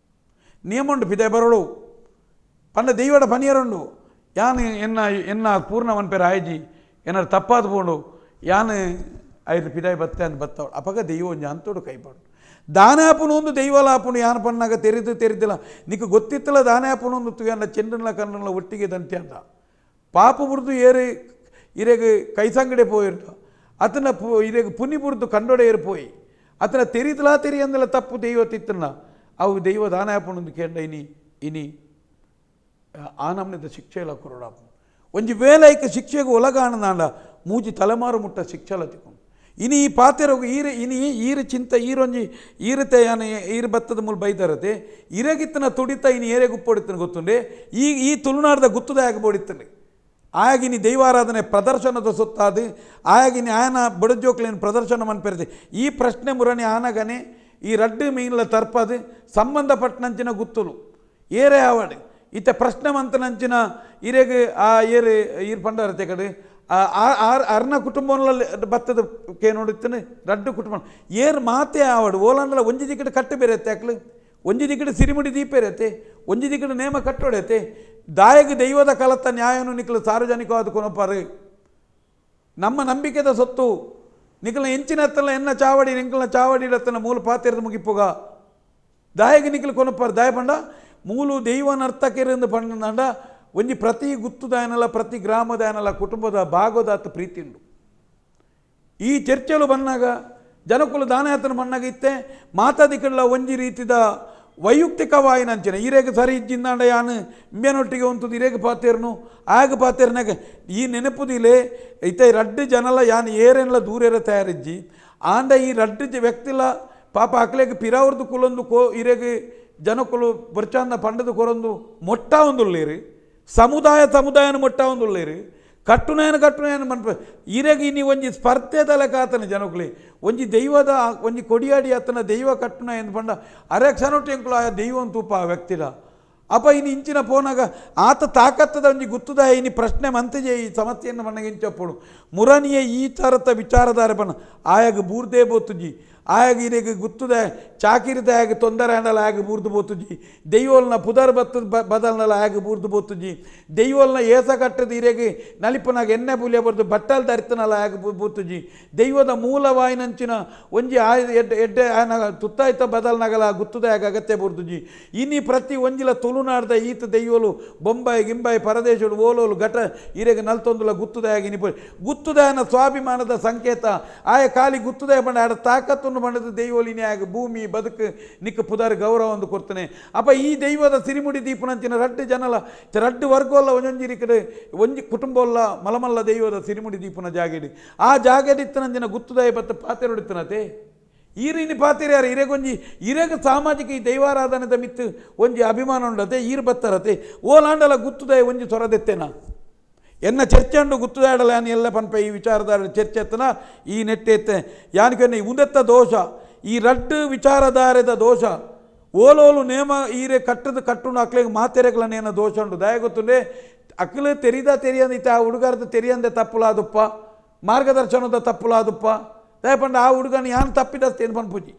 ನಿಯಮಂಡು ಪಿದಾಯ ಬರೋಳು ಪಂಡ ದೈವಡ ಪನಿಯರುಂಡು ಯಾನು ಎನ್ನ ಪೂರ್ಣವನ್ ಪೇರ ಆಯ್ಜಿ ಏನಾರು ತಪ್ಪಾದ ಪೋಂಡು ಯಾನು ಐದು ಪಿದಾಯ ಬತ್ತೆ ಅಂತ ಬತ್ತವಳು ಅಪಗ ದೈವ ಒಂಜಿ ಅಂತೋಡು ಕೈಪಾಡು ದಾನೆ ಆಪುನು ಒಂದು ದೈವಲ ಆಪುನು ಯಾನು ಪಣ್ಣಾಗ ತೆರಿದಿಲ್ಲ ನೀಕು ಗೊತ್ತಿತ್ತಲ್ಲ ದಾನೆ ಆಪುನು ಒಂದು ತುಯನ್ನ ಚೆಂಡನ್ಲ ಕಣ್ಣನ್ಲ ಒಟ್ಟಿಗೆ ದಂತೆ ಅಂದ ಪಾಪ ಬುರ್ದು ಏರಿ ಇರೆಗೆ ಕೈಸಂಗಡೆ ಪೋಯಿರ್ತ ಅತನ ಇರೆಗೆ ಪುನಿ ಬುರ್ದು ಕಂಡೊಡೆ ಏರಿಪೋಯಿ ಅತನ ತೆರಿ ಅಂದಲ್ಲ ತಪ್ಪು ದೈವ ತಿತ್ತನ ಅವು ದೈವ ದಾನೆ ಆಪುನು ಒಂದು ಕೇಂಡ ಇನಿ ಆ ನಮ್ನೆದ ಶಿಕ್ಷೆ ಎಲ್ಲ ಕೊರೋಡಾಪು ಒಂಜಿ ವೇಲೈಕ ಶಿಕ್ಷೆಗೆ ಒಳಗಾಣದಾಂಡ ಮೂಜಿ ತಲೆಮಾರು ಮುಟ್ಟ ಶಿಕ್ಷೆಲ ತಿಕ್ಕೊಂಡು ಇನಿ ಈ ಪಾತೆರ ಇನಿ ಈರು ಚಿಂತ ಈರೊಂಜಿ ಈರತೆ ಯಾನ ಈರು ಬತ್ತದ ಮೂಲ ಬೈದರತೆ ಇರಗಿತ್ತನ ತುಡಿತ ಇನಿ ಏರೆ ಗುಪ್ಪೊಡಿತನ ಗೊತ್ತುಂಡೆ ಈ ತುಳುನಾಡದ ಗುತ್ತದ ಆಗಬೋಡಿತ್ತನೆ ಆಯಾಗಿನಿ ದೈವಾರಾಧನೆ ಪ್ರದರ್ಶನದ ಸೊತ್ತಾದು ಆಯಾಗಿನಿ ಆಯನ ಬುಡಜೋಕ್ಲೇನು ಪ್ರದರ್ಶನ ಮನ್ಪೆರತೆ ಈ ಪ್ರಶ್ನೆ ಮುರಣಿ ಆನಗನೆ ಈ ರಡ್ಡು ಮೀನ್ಲ ತರ್ಪದು ಸಂಬಂಧಪಟ್ಟನಂಚಿನ ಗುತ್ತುಲು ಏರೆ ಆವಡು ಇತ್ತ ಪ್ರಶ್ನೆ ಮಂತನಂಚಿನ ಇರೆಗೆ ಆ ಏರು ಈರು ಪಂಡರತೆ ಕಡೆ ಅರ್ನ ಕುಟುಂಬಗಳಲ್ಲಿ ಬತ್ತದ ಕೇ ನೋಡುತ್ತೇನೆ ರಡ್ಡು ಕುಟುಂಬ ಏರು ಮಾತೇ ಆವಡು ಓಲಾಂಡಲ ಒಂಜಿ ದಿಕ್ಕಡೆ ಕಟ್ಟು ಬೇರೆತ್ತೆ ಅಕ್ಲು ಒಂಜಿ ದಿಕ್ಕಡೆ ಸಿರಿಮುಡಿ ದೀಪ ಇರತ್ತೆ ಒಂಜಿ ದಿಕ್ಕಡೆ ನೇಮ ಕಟ್ಟೊಡೆತೆ ದಾಯಗೆ ದೈವದ ಕಲತ ನ್ಯಾಯನು ನಿಖಲು ಸಾರ್ವಜನಿಕವಾದ ಕೊನಪಾರು ನಮ್ಮ ನಂಬಿಕೆದ ಸೊತ್ತು ನಿಖಲ ಎಂಚಿನ ಹತ್ತಲ್ಲ ಎನ್ನ ಚಾವಡಿ ನಿಂಕಲ್ನ ಚಾವಡಿ ಇಡತ್ತನ ಮೂಲ ಪಾತಿರದ ಮುಗಿಪ್ಪುಗ ದಾಯಗೆ ನಿಖಲು ಕೊನಪಾರು ದಾಯ ಪಂಡ ಮೂಲು ದೈವನರ್ತಕೆರಿಂದ ಪಂಡ ಒಂಜಿ ಪ್ರತಿ ಗುತ್ತುದಾಯನಲ್ಲ ಪ್ರತಿ ಗ್ರಾಮದಾಯನಲ್ಲ ಕುಟುಂಬದ ಭಾಗದಾತ ಪ್ರೀತಿ ಉಂಡು ಈ ಚರ್ಚೆಲು ಬನ್ನಾಗ ಜನಕುಲು ದಾನಯಾತನ ಬನ್ನಾಗ ಇತ್ತೆ ಮಾತಾದಿಕಲ್ಲ ಒಂಜಿ ರೀತಿದ ವೈಯಕ್ತಿಕವಾಯಿನಂಚಿನ ಈರೇಗ ಸರಿ ಇಜ್ಜಿಂದಾಂಡ ಯಾನು ಇಂಬೇನೊಟ್ಟಿಗೆ ಒಂತದ್ದು ಇರೇಗ ಪಾತೇರ್ನು ಆಗ ಪಾತೇರ್ನಾಗ ಈ ನೆನಪುದಿಲೆ ಇತ್ತೆ ರಡ್ಡು ಜನಲ ಯಾನು ಏರೆಲ್ಲ ದೂರೇರ ತಯಾರಿಜ್ಜಿ ಆಂಡ ಈ ರಡ್ಡು ವ್ಯಕ್ತಿಲ ಪಾಪ ಅಕ್ಲೆಗೆ ಪಿರಾವ್ರದ್ದು ಕುಲೊಂದು ಇರೇಗ ಜನಕುಲು ಬರ್ಚಾಂದ ಪಂಡದ ಕೊರೊಂದು ಮೊಟ್ಟ ಒಂದುಳ್ಳೇರು ಸಮುದಾಯನ ಮೊಟ್ಟ ಒಂದುಳ್ಳೇರು ಕಟ್ಟುನಾಯನ ಮನ್ಪ ಇರೆಗಿ ನೀ ಒಂಜಿ ಸ್ಪರ್ಧೆದಲ ಕಾತನ ಜನಕುಲಿ ಒಂಜಿ ದೈವದ ಒಂಜಿ ಕೊಡಿಯಾಡಿ ಆತನ ದೈವ ಕಟ್ಟುನ ಎಂದು ಪಂಡ ಅರೆಕ್ಷನೊಟ್ಟೆಂಕುಲು ಆ ದೈವನ್ ತೂಪ ಆ ವ್ಯಕ್ತಿಲ ಅಪ್ಪ ಇನ್ನು ಇಂಚಿನ ಪೋನಾಗ ಆತ ತಾಕತ್ತದ ಒಂಜಿ ಗುತ್ತುದಾಯ ಇನಿ ಪ್ರಶ್ನೆ ಮಂತಜೆ ಈ ಸಮಸ್ಯೆಯನ್ನು ಮಣ್ಣಗೆ ಇಂಚಪ್ಪಡು ಮುರನಿಯ ಈ ಥರತ ವಿಚಾರಧಾರೆ ಬಣ್ಣ ಆಯಾಗ ಬೂರ್ದೇ ಬೋತುಜಿ ಆಯಾಗ ಇರೆಗೆ ಗುತ್ತುದ ಚಾಕಿರಿದ ಆಗ ತೊಂದರೆ ಅಂಡಲ ಆಗ ಬೂರ್ದು ಬೋತುಜಿ ದೈವೋಲ್ನ ಪುದರ್ ಬತ್ತದ ಬದಲ್ನಲ್ಲ ಆಗ ಬೂರ್ದು ಬೋತುಜಿ ದೈವೋಲ್ನ ಏಸ ಕಟ್ಟದ ಇರೆಗೆ ನಲಿಪನಾಗ ಎಣ್ಣೆ ಪುಲಿಯ ಬರ್ದು ಬಟ್ಟಲ್ ಧರಿತನಲ್ಲ ಆಗ ಬೂತುಜಿ ದೈವದ ಮೂಲವಾಯಿನಂಚಿನ ಒಂಜಿ ಎಡ್ಡೆ ಆಯನ ತುತ್ತಾಯ್ತ ಬದಲ್ನಾಗಲ ಗುತ್ತುದ ಆಗ ಅಗತ್ಯ ಬೂರ್ದುಜಿ ಇನಿ ಪ್ರತಿ ಒಂಜಿಲ ತುಳುನಾಡ್ದ ಈತ ದೈವೋಲು ಬೊಂಬಾಯಿ ಗಿಂಬಾಯಿ ಪರದೇಶಡು ಓಲೋಲು ಘಟ ಇರೆಗೆ ನಲ್ತೊಂದುಲ ಗುತ್ತುದಾಯಾಗಿ ನಿಪ ಗುತ್ತುದಾಯನ ಸ್ವಾಭಿಮಾನದ ಸಂಕೇತ ಆಯ ಖಾಲಿ ಗುತ್ತುದಾಯ ಬಂಡ ಆಡ ತಾಕತ್ತು ಬಂಡದ ದೈವೋಲಿನೇ ಆಗ ಭೂಮಿ ಬದುಕು ನಿಕ್ಕ ಪುದಾರ ಗೌರವ ಒಂದು ಕೊಡ್ತಾನೆ ಅಪ್ಪ ಈ ದೈವದ ಸಿರಿಮುಡಿ ದೀಪನಂಚಿನ ರಡ್ಡು ಜನಲ ರಡ್ಡು ವರ್ಗವಲ್ಲ ಒಂಜೊಂಜಿರಿ ಕಡೆ ಒಂಜಿ ಕುಟುಂಬವಲ್ಲ ಮಲಮಲ್ಲ ದೈವದ ಸಿರಿಮುಡಿ ದೀಪನ ಜಾಗೆಡಿ ಆ ಜಾಗೆಡಿತ್ತನಂಚಿನ ಗುತ್ತುದಾಯ ಬತ್ತ ಪಾತೆರೊಡಿತ್ತನತೆ ಈರಿನಿ ಪಾತಿರಿ ಯಾರು ಇರೆಗೊಂಜಿ ಇರೆಗ ಸಾಮಾಜಿಕ ಈ ದೈವಾರಾಧನೆದ ಮಿತ್ತು ಒಂಜಿ ಅಭಿಮಾನ ಉಂಡತೆ ಈರು ಬತ್ತರತೆ ಓಲಾಂಡಲ ಗುತ್ತುದಾಯ ಒಂಜಿ ಸೊರದೆತ್ತೇನಾ ಎನ್ನ ಚರ್ಚೆ ಉಂಡು ಗುತ್ತುದಾಡಲ ಯಾನು ಎಲ್ಲ ಪನ್ಪ ಈ ವಿಚಾರಧಾರೆ ಚರ್ಚೆ ಎತ್ತನ ಈ ನೆಟ್ಟೆತ್ತೆ ಯಾನಿಕನ್ನ ಈ ಉಂದೆತ್ತ ದೋಷ ಈ ರಡ್ಡು ವಿಚಾರಧಾರೆದ ದೋಷ ಓಲೋಲು ನೇಮ ಈರೆ ಕಟ್ಟುಂಡು ಅಕ್ಲೆಗೆ ಮಾತೆರೆಗಳ ನೇನ ದೋಷ ಉಂಡು ದಯ ಗೊತ್ತುಂಡೆ ಅಕ್ಲೆ ತೆರಿಯಂದಿತ್ತೆ ಆ ಹುಡುಗರದ ತೆರಿಯಂದೆ ತಪ್ಪುಲಾದಪ್ಪ ಮಾರ್ಗದರ್ಶನದ ತಪ್ಪುಲಾದಪ್ಪ ದಯ ಪಂಡ ಆ ಹುಡುಗನ ಯಾನು ತಪ್ಪಿದಸ್ತೇನು ಪನ್ಪುಜಿ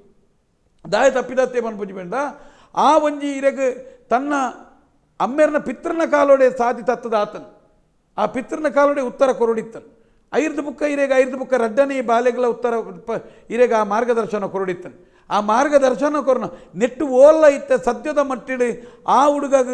ದಾಯ ತಪ್ಪಿದತ್ತೇ ಪನ್ಪುಜಿ ಬೇಡ ಆ ಒಂಜಿ ಇರೆಗೆ ತನ್ನ ಅಮ್ಮೆರ್ನ ಪಿತೃನ ಕಾಲೋಡೆ ಸಾಧಿ ತತ್ತದ ಆತನು ಆ ಪಿತೃನ ಕಾಲೋಡೆ ಉತ್ತರ ಕೊರಡಿತ್ತನು ಐರ್ದು ಬುಕ್ಕ ರಡ್ಡನೇ ಬಾಲೆಗಳ ಉತ್ತರ ಇರೆಗ ಆ ಮಾರ್ಗದರ್ಶನ ಕೊರಡಿತ್ತನು ಆ ಮಾರ್ಗದರ್ಶನ ಕೊರನ ನೆಟ್ಟು ಓಲ್ಲ ಇತ್ತ ಸದ್ಯದ ಮಟ್ಟಿಡು ಆ ಹುಡುಗಗ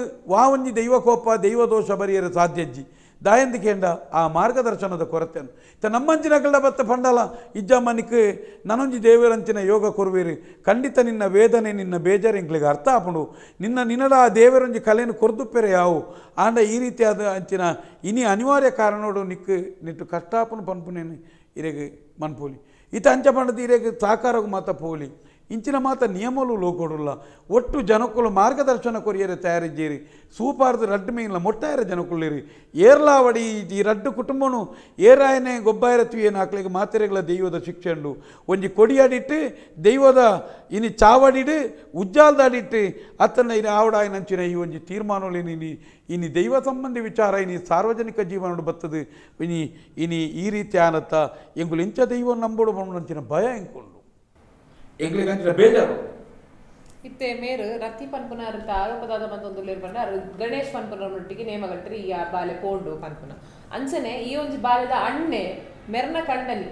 ಒಂಜಿ ದೈವಕೋಪ ದೈವದೋಷ ಬರಿಯರು ಸಾಧ್ಯಜ್ಜಿ ದಾಯಂದಿಕೆಂಡ ಆ ಮಾರ್ಗದರ್ಶನದ ಕೊರತೆ ನಮ್ಮಂಚಿನಗಳ ಬತ್ತ ಪಂಡಲ ಇಜ್ಜಮ್ಮನಿಕ್ಕೆ ನನೊಂಜಿ ದೇವರಂಚಿನ ಯೋಗ ಕೊರುವೇರಿ ಖಂಡಿತ ನಿನ್ನ ವೇದನೆ ನಿನ್ನ ಬೇಜಾರಿಂಗ್ಲಿಗೆ ಅರ್ಥ ಆಪುಂಡು ನಿನ್ನಡ ಆ ದೇವರೊಂಜಿ ಕಲೆಯನ್ನು ಕೊರ್ದುಪ್ಪೆರೆ ಯಾವು ಆಂಡ ಈ ರೀತಿಯಾದ ಅಂಚಿನ ಇನಿ ಅನಿವಾರ್ಯ ಕಾರಣೋಡು ನಿಟ್ಟು ಕಷ್ಟಾಪನು ಪನ್ಪುನೇನು ಇರೆಗೆ ಮನ್ಪೋಲಿ ಇತ ಅಂಚ ಪಂಡದ ಇರೆಗೆ ಸಾಕಾರಗು ಮಾತ ಪೋಲಿ ಇಂಚಿನ ಮಾತ ನಿಯಮಲು ಲೋಕೊಡುಲ್ಲ ಒಟ್ಟು ಜನಕ್ಕುಲು ಮಾರ್ಗದರ್ಶನ ಕೊರಿಯರೆ ತಯಾರಿದ್ದೀರಿ ಸೂಪಾರ್ದು ರಡ್ಡು ಮೀನ್ಲ ಮೊಟ್ಟಾಯರ ಜನಕ್ಕುಳ್ಳಿರಿ ಏರ್ಲಾವಡಿ ಈ ರಡ್ಡು ಕುಟುಂಬನು ಏರಾಯನೆ ಗೊಬ್ಬಾಯರತ್ವಿ ಏನು ಹಾಕ್ಲಿಕ್ಕೆ ಮಾತೆರೆಗಳ ದೈವದ ಶಿಕ್ಷೆ ಉಂಡು ಒಂಜಿ ಕೊಡಿಯಾಡಿಟ್ಟು ದೈವದ ಇನಿ ಚಾವಡಿಡು ಉಜ್ಜಾಲ್ದಾಡಿಟ್ಟು ಅತ್ತನ್ನ ಇನಿ ಆವಡಾಯನಂಚಿನ ಈ ಒಂಜಿ ತೀರ್ಮಾನಗಳು ಇನಿ ದೈವ ಸಂಬಂಧಿ ವಿಚಾರ ಇನಿ ಸಾರ್ವಜನಿಕ ಜೀವನ ಬರ್ತದೆ ಇನಿ ಈ ರೀತಿ ಆನತ್ತ ಎಂಗುಲು ಇಂಚ ದೈವ ನಂಬೋಡು ಬಂದಂಚಿನ ಭಯ ಎಂಕೊಂಡು ಎಂಗ್ಲಿಗಂಚಿನ ಬೇಜಾರು
ಇತ್ತೆ ಮೇರು ರತ್ತಿ ಪನ್ಪುನ ಆರೋಪದಾದ ಮಂತೊಂದು ಬಂದ ಗಣೇಶ್ ಪನ್ಪುನೊಟ್ಟಿಗೆ ನೇಮ ಕಟ್ಟರಿ ಈ ಬಾಲೆ ಪೋಂಡು ಪನ್ಪುನ ಅಂಚನೆ ಈ ಒಂಜಿ ಬಾಲೆದ ಅಣ್ಣೆ ಮೆರ್ನ ಕಂಡಲಿ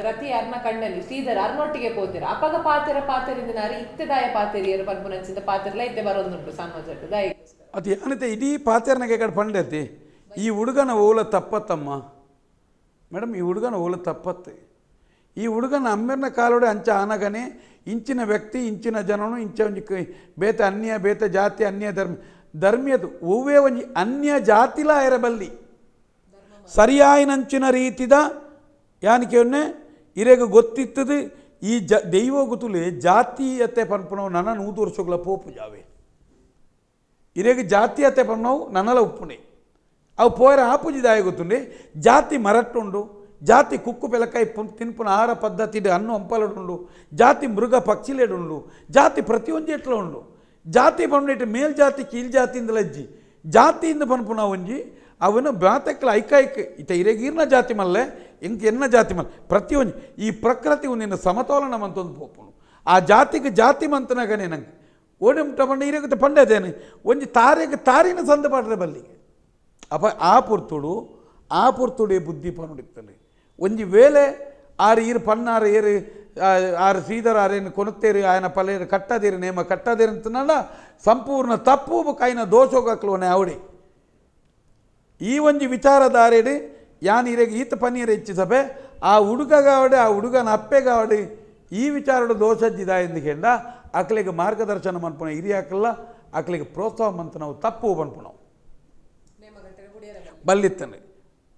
ರತಿ ಅರ್ನ ಕಂಡಲಿ ಶ್ರೀಧರ್ ಅರ್ನೊಟ್ಟಿಗೆ ಪೋತಿರ ಅಪಗ ಪಾತೆರಿಂದ ಇತ್ತೆದಾಯ ಪಾತೆರಿಯರು ಪನ್ಪುನಂಚಿಂದ ಪಾತೆರ್ಲ ಇತ್ತೆ ಬರೋದುಂಟು ಸಮಾಜಕ್ಕೆ ದಾಯ
ಅದು ಏನೈತೆ ಇಡೀ ಪಾತೆರ್ನಾಗೆ ಕಡೆ ಪಂಡೈತಿ ಈ ಹುಡುಗನ ಓಲ ತಪ್ಪತ್ತಮ್ಮ ಮೇಡಮ್ ಈ ಹುಡುಗನ ಓಲ ತಪ್ಪತ್ತೆ ಈ ಹುಡುಗನ ಅಮ್ಮೆರ್ನ ಕಾಲೋಡೆ ಅಂಚ ಆನಗನೆ ಇಂಚಿನ ವ್ಯಕ್ತಿ ಇಂಚಿನ ಜನನು ಇಂಚ ಒಂಜಿ ಬೇತೆ ಅನ್ಯ ಬೇತೆ ಜಾತಿ ಅನ್ಯ ಧರ್ಮೀಯದು ಒವ್ವೇ ಒಂಜಿ ಅನ್ಯ ಜಾತಿಲ ಇರಬಲ್ಲಿ ಸರಿಯಾಯಿನಂಚಿನ ರೀತಿದ ಯಾನಿಕೆ ಇರೆಗೆ ಗೊತ್ತಿತ್ತದು ಈ ದೈವ ಗುತುಲೆ ಜಾತೀಯತೆ ಪನ್ಪುನವು ನನ್ನ 100 ವರ್ಷಗಳ ಪೋಪು ಜಾವೆ ಇರೆಗೆ ಜಾತೀಯತೆ ಪನ್ನವು ನನ್ನಲ ಉಪ್ಪುಣೆ ಅವು ಪೋಯರ ಆಪುಜಿ ದಾಯ ಗೊತ್ತುಂಡೆ ಜಾತಿ ಮರಟ್ಟುಂಡು ಜಾತಿ ಕುಕ್ಕು ಬೆಲಕಾಯಿ ತಿನ್ಪುನ ಆಹಾರ ಪದ್ಧತಿ ಅನ್ನು ಹಂಪಲಡುಂಡು ಜಾತಿ ಮೃಗ ಪಕ್ಷಿಲೆಡುಂಡು ಜಾತಿ ಪ್ರತಿಯೊಂದು ಎಟ್ಲ ಉಂಡು ಜಾತಿ ಪಂಡಿಟ್ಟು ಮೇಲ್ಜಾತಿ ಕೀಳ್ಜಾತಿಯಿಂದಲ ಅಜ್ಜಿ ಜಾತಿಯಿಂದ ಪನ್ಪುನ ಒಂಜಿ ಅವನು ಬ್ಯಾತಕ್ಕಲ ಐಕಾಯ್ಕ ಇತ ಇರೆಗೀರ್ನ ಜಾತಿ ಮಲ್ಲೆ ಇಂಕ ಎನ್ನ ಜಾತಿ ಮಲ್ಲೆ ಪ್ರತಿಯೊಂದು ಈ ಪ್ರಕೃತಿ ನಿನ್ನ ಸಮತೋಲನ ಮಂತೊಂದು ಪೋಪುನು ಆ ಜಾತಿಗೆ ಜಾತಿ ಮಂತನಾಗನೇ ನಂಗೆ ಓಡಿಮುಟ್ಟ ಪಂಡ ಇರೆಗುತ್ತೆ ಪಂಡದೇನೆ ಒಂಜಿ ತಾರೆಗೆ ತಾರಿನ ಸಂದ ಪಾಡ್ರೆ ಬಲ್ಲಿಗೆ ಅಪ್ಪ ಆ ಪುರ್ತುಡು ಬುದ್ಧಿ ಪನುಡಿತ್ತಲೆ ಒಂಜಿ ವೇಳೆ ಆರು ಈರು ಪನ್ನಾರು ಏರು ಆರು ಶ್ರೀಧರ ಆರೇನು ಕೊನುತ್ತೇರಿ ಆಯನ ಪಲೇರು ಕಟ್ಟದೇರಿ ನೇಮ ಕಟ್ಟದೇರಿ ಅಂತನಲ್ಲ ಸಂಪೂರ್ಣ ತಪ್ಪು ಕೈನ ದೋಷೋಗಕ್ಲೋನೆ ಅವಡಿ ಈ ಒಂಜಿ ವಿಚಾರಧಾರೆಡು ಯಾನ್ ಇರೆಗೆ ಈತ ಪನ್ನೀರು ಹೆಚ್ಚಿಸಬೆ ಆ ಹುಡುಗಗಾವಡೆ ಆ ಹುಡುಗನ ಅಪ್ಪೆಗಾವಡೆ ಈ ವಿಚಾರಡು ದೋಷಜ್ಜಿದ ಎಂದುಕೊಂಡ ಅಕ್ಲಿಗೆ ಮಾರ್ಗದರ್ಶನ ಮನ್ಪುಣ ಹಿರಿಯಾಕಲ್ಲ ಅಕ್ಲಿಗೆ ಪ್ರೋತ್ಸಾಹ ಮಂತ ನಾವು ತಪ್ಪು ಪನ್ಪುಣವು ಬಲ್ಲಿತ್ತನೆ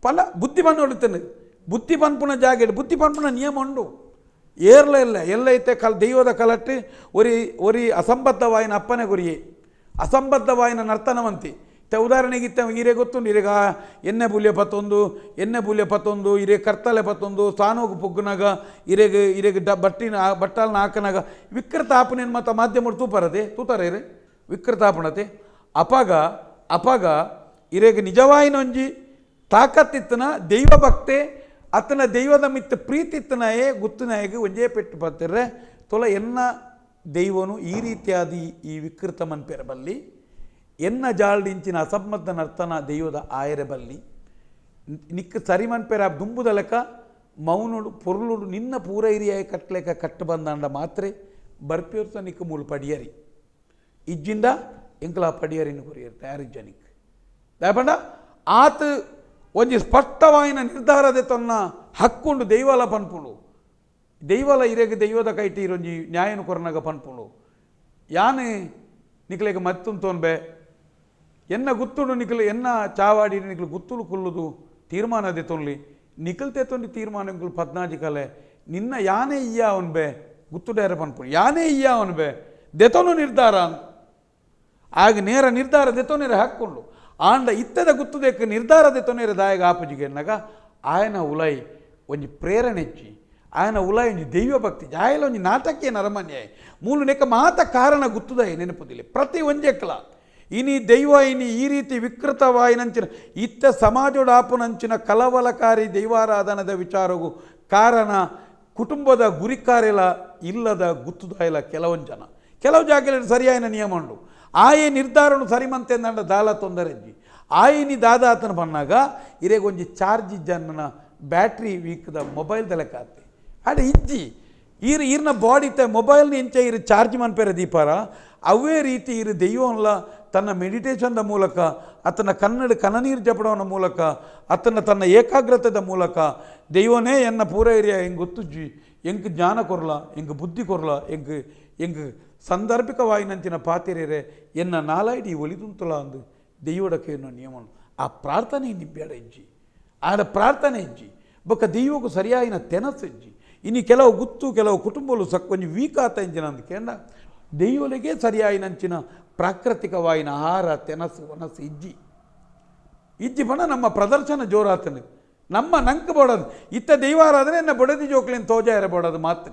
ಪಲ ಬುದ್ಧಿ ಪನ್ನು ಹೊಡಿತಾನೆ ಬುದ್ಧಿ ಪನ್ಪುಣ ಜಾಗ ಬುದ್ಧಿ ಪನ್ಪುಣ ನಿಯಮ ಉಂಡು ಏರ್ಲ ಇಲ್ಲ ಎಲ್ಲ ಐತೆ ದೈವದ ಕಲಟ್ಟು ಒರಿ ಅಸಂಬದ್ಧವಾಯಿನ ಅಪ್ಪನೆ ಗುರಿಯೇ ಅಸಂಬದ್ಧವಾಯಿನ ನರ್ತನವಂತಿ ಉದಾಹರಣೆಗೆ ಇತ್ತ ಇರೇ ಗೊತ್ತುಂಡು ಇರೆಗ ಎಣ್ಣೆ ಬುಲ್ಯ ಪತ್ತೊಂದು ಇರೇ ಕರ್ತಲೆ ಪತ್ತೊಂದು ಸಾನೋಗು ಪುಗ್ಗುನಾಗ ಇರೆಗೆ ಬಟ್ಟಾಲನ್ನ ಹಾಕನಾಗ ವಿಕೃತ ಆಪನೇನು ಮತ್ತು ಮಾಧ್ಯಮ ತೂತಾರೆ ವಿಕೃತ ಆಪಣತೆ ಅಪಾಗ ಇರೆಗೆ ನಿಜವಾಯಿನೊಂಜಿ ತಾಕತ್ತಿತ್ತನ ದೈವ ಭಕ್ತೆ ಅತನ ದೈವದ ಮಿತ್ತ ಪ್ರೀತಿ ಇತ್ತನಾಯೇ ಗುತ್ತನಾಯಗೆ ಒಂಜೇ ಪೆಟ್ಟು ಪತ್ತಿರ್ರೆ ತೊಲ ಎನ್ನ ದೈವನು ಈ ರೀತಿಯಾದಿ ಈ ವಿಕೃತ ಮನ್ಪೆರಬಲ್ಲಿ ಎನ್ನ ಜಾಲ್ಡಿಂಚಿನ ಅಸಂಬದ್ಧ ನರ್ತನ ದೈವದ ಆಯರೆಬಲ್ಲಿ ನಿಕ್ಕ ಸರಿ ಮನ್ಪೆರ ದುಂಬುದ ಲೆಕ್ಕ ಮೌನುಡು ಪೊರ್ಲುಡು ನಿನ್ನ ಪೂರ ಹಿರಿಯಾಯ ಕಟ್ಲೆಕ್ಕ ಕಟ್ಟು ಬಂದಾಂಡ ಮಾತ್ರೆ ಬರ್ಪಿರ್ತ ನಿಕ್ಕ ಮೂಲು ಪಡಿಯರಿ ಇಜ್ಜಿಂದ ಎಂಕಲ ಪಡಿಯರಿನ ಕೊರಿಯರು ತಯಾರಿಜ್ಜನಿಕ್ ದಯಪಂಡ ಆತ ಒಂಜಿ ಸ್ಪಷ್ಟವಾಯಿನ ನಿರ್ಧಾರದ ತನ್ನ ಹಕ್ಕುಂಡು ದೈವಲ ಪನ್ಪುಂಡು ದೈವಲ ಇರೆಗೆ ದೈವದ ಕೈಟಿ ಇರೊಂಜಿ ನ್ಯಾಯನು ಕೊರನಾಗ ಪನ್ಪುಂಡು ಯಾನೆ ನಿಕ್ಲೆಗೆ ಮತ್ತೊಂದು ತೋನ್ಬೆ ಎನ್ನ ಗುತ್ತುಡು ನಿಕ್ಲು ಎನ್ನ ಚಾವಾಡಿ ನಿಕ್ಲು ಗುತ್ತುಳು ಕುಲ್ಲುದು ತೀರ್ಮಾನದೆ ತೊನ್ಲಿ ನಿಖಲ್ತೆ ತೊಂಡಿ ತೀರ್ಮಾನ 14 ಕಲೆ ನಿನ್ನ ಯಾನೇ ಇಯ್ಯ ಅವನ್ಬೆ ಗುತ್ತುಡೇರ ಪನ್ಪುಂಡು ಯಾನೇ ಇಯ್ಯ ಅವನ್ಬೆ ದೆತೊನು ನಿರ್ಧಾರ ಆಗ ನೇರ ನಿರ್ಧಾರ ದೆತೊನೇರ ಹಾಕ್ಕೊಂಡು ಆಂಡ ಇತ್ತದ ಗುತ್ತುದಕ್ಕೆ ನಿರ್ಧಾರದ ತೊನೇರ ದಾಯಗ ಆಪಜಿಗೆ ಎನ್ನಾಗ ಆಯನ ಉಲೈ ಒಂಜಿ ಪ್ರೇರಣೆಚ್ಚಿ ಆಯನ ಉಲೈ ಒಂಜಿ ದೈವ ಭಕ್ತಿ ಆಯಲ ಒಂಜಿ ನಾಟಕೀಯ ನರಮನ್ಯಾಯ ಮೂಲು ನೆಕ್ಕ ಮಾತ ಕಾರಣ ಗುತ್ತುದಾಯ ನೆನಪುದಿಲ್ಲ ಪ್ರತಿ ಒಂಜೆಕ್ಕಲ ಇನಿ ದೈವ ಇನಿ ಈ ರೀತಿ ವಿಕೃತವಾಯಿನಂಚಿನ ಇತ್ತ ಸಮಾಜೋಡ ಆಪುನಂಚಿನ ಕಲವಲಕಾರಿ ದೈವಾರಾಧನದ ವಿಚಾರವು ಕಾರಣ ಕುಟುಂಬದ ಗುರಿಕಾರೆಲ ಇಲ್ಲದ ಗುತ್ತುದಾಯಲ ಕೆಲವು ಜಾಗದಲ್ಲಿ ಸರಿಯಾಯಿನ ನಿಯಮ ಉಂಡು ಆಯೆ ನಿರ್ಧಾರನು ಸರಿಮಂತೆ ನಂಡ ದಾಲ ತೊಂದರೆಜ್ಜಿ ಆಯಿನಿ ದಾದಾತನ ಬಂದಾಗ ಇರೆಗೊಂಜಿ ಚಾರ್ಜ್ ಇಜ್ಜನ್ನ ಬ್ಯಾಟ್ರಿ ವೀಕ್ದ ಮೊಬೈಲ್ ಲೆಕ್ಕಾತೆ ಅಡೆ ಇಜ್ಜಿ ಈರ್ನ ಬಾಡಿ ಮೊಬೈಲ್ನ ಇಂಚೆ ಇರು ಚಾರ್ಜ್ ಮನ್ಪೇರ ದೀಪಾರ ಅವೇ ರೀತಿ ಇರು ದೈವಲ್ಲ ತನ್ನ ಮೆಡಿಟೇಷನ್ದ ಮೂಲಕ ಆತನ ಕನನೀರು ಜಪಡವನ ಮೂಲಕ ಆತನ ತನ್ನ ಏಕಾಗ್ರತೆದ ಮೂಲಕ ದೈವನೇ ಎನ್ನ ಪೂರ ಏರಿಯಾ ಹೆಂಗೆ ಗೊತ್ತುಜ್ಜಿ ಎಂಗೆ ಜ್ಞಾನ ಕೊರಲ ಎಂಗೆ ಬುದ್ಧಿ ಕೊರಲ ಎಂಗೆ ಸಂದರ್ಭಿಕವಾಯಿನಂಚಿನ ಪಾತಿರೇರೆ ಎನ್ನ ನಾಲಾಯ್ಡಿ ಒಲಿದುಂತಲ ಅಂದು ದೈವಡಕ್ಕೆ ಎನ್ನೋ ನಿಯಮನು ಆ ಪ್ರಾರ್ಥನೆ ನಿಬ್ಬೇಡ ಇಜ್ಜಿ ಆಡ ಪ್ರಾರ್ಥನೆ ಇಜ್ಜಿ ಬೊಕ್ಕ ದೈವಕ್ಕೂ ಸರಿಯಾಯಿನ ತೆನಸು ಇಜ್ಜಿ ಇನ್ನು ಕೆಲವು ಗುತ್ತು ಕೆಲವು ಕುಟುಂಬಗಳು ಕೊಂಚ ವೀಕ್ ಆತ ಇಂಜಿನ ಅಂದ್ಕೇಂಡ ದೈವಲಿಗೆ ಸರಿಯಾಯಿನಂಚಿನ ಪ್ರಾಕೃತಿಕವಾಯಿನ ಆಹಾರ ತೆನಸು ವನಸು ಇಜ್ಜಿ ಬಣ್ಣ ನಮ್ಮ ಪ್ರದರ್ಶನ ಜೋರಾತನು ನಮ್ಮ ನಂಗೆ ಬೋಡೋದು ಇತ್ತ ದೈವಾರಾಧನೆ ಎನ್ನ ಬೊಡದಿ ಜೋಕ್ಲಿನ ತೋಜಾಯರ ಬೋಡೋದು ಮಾತ್ರ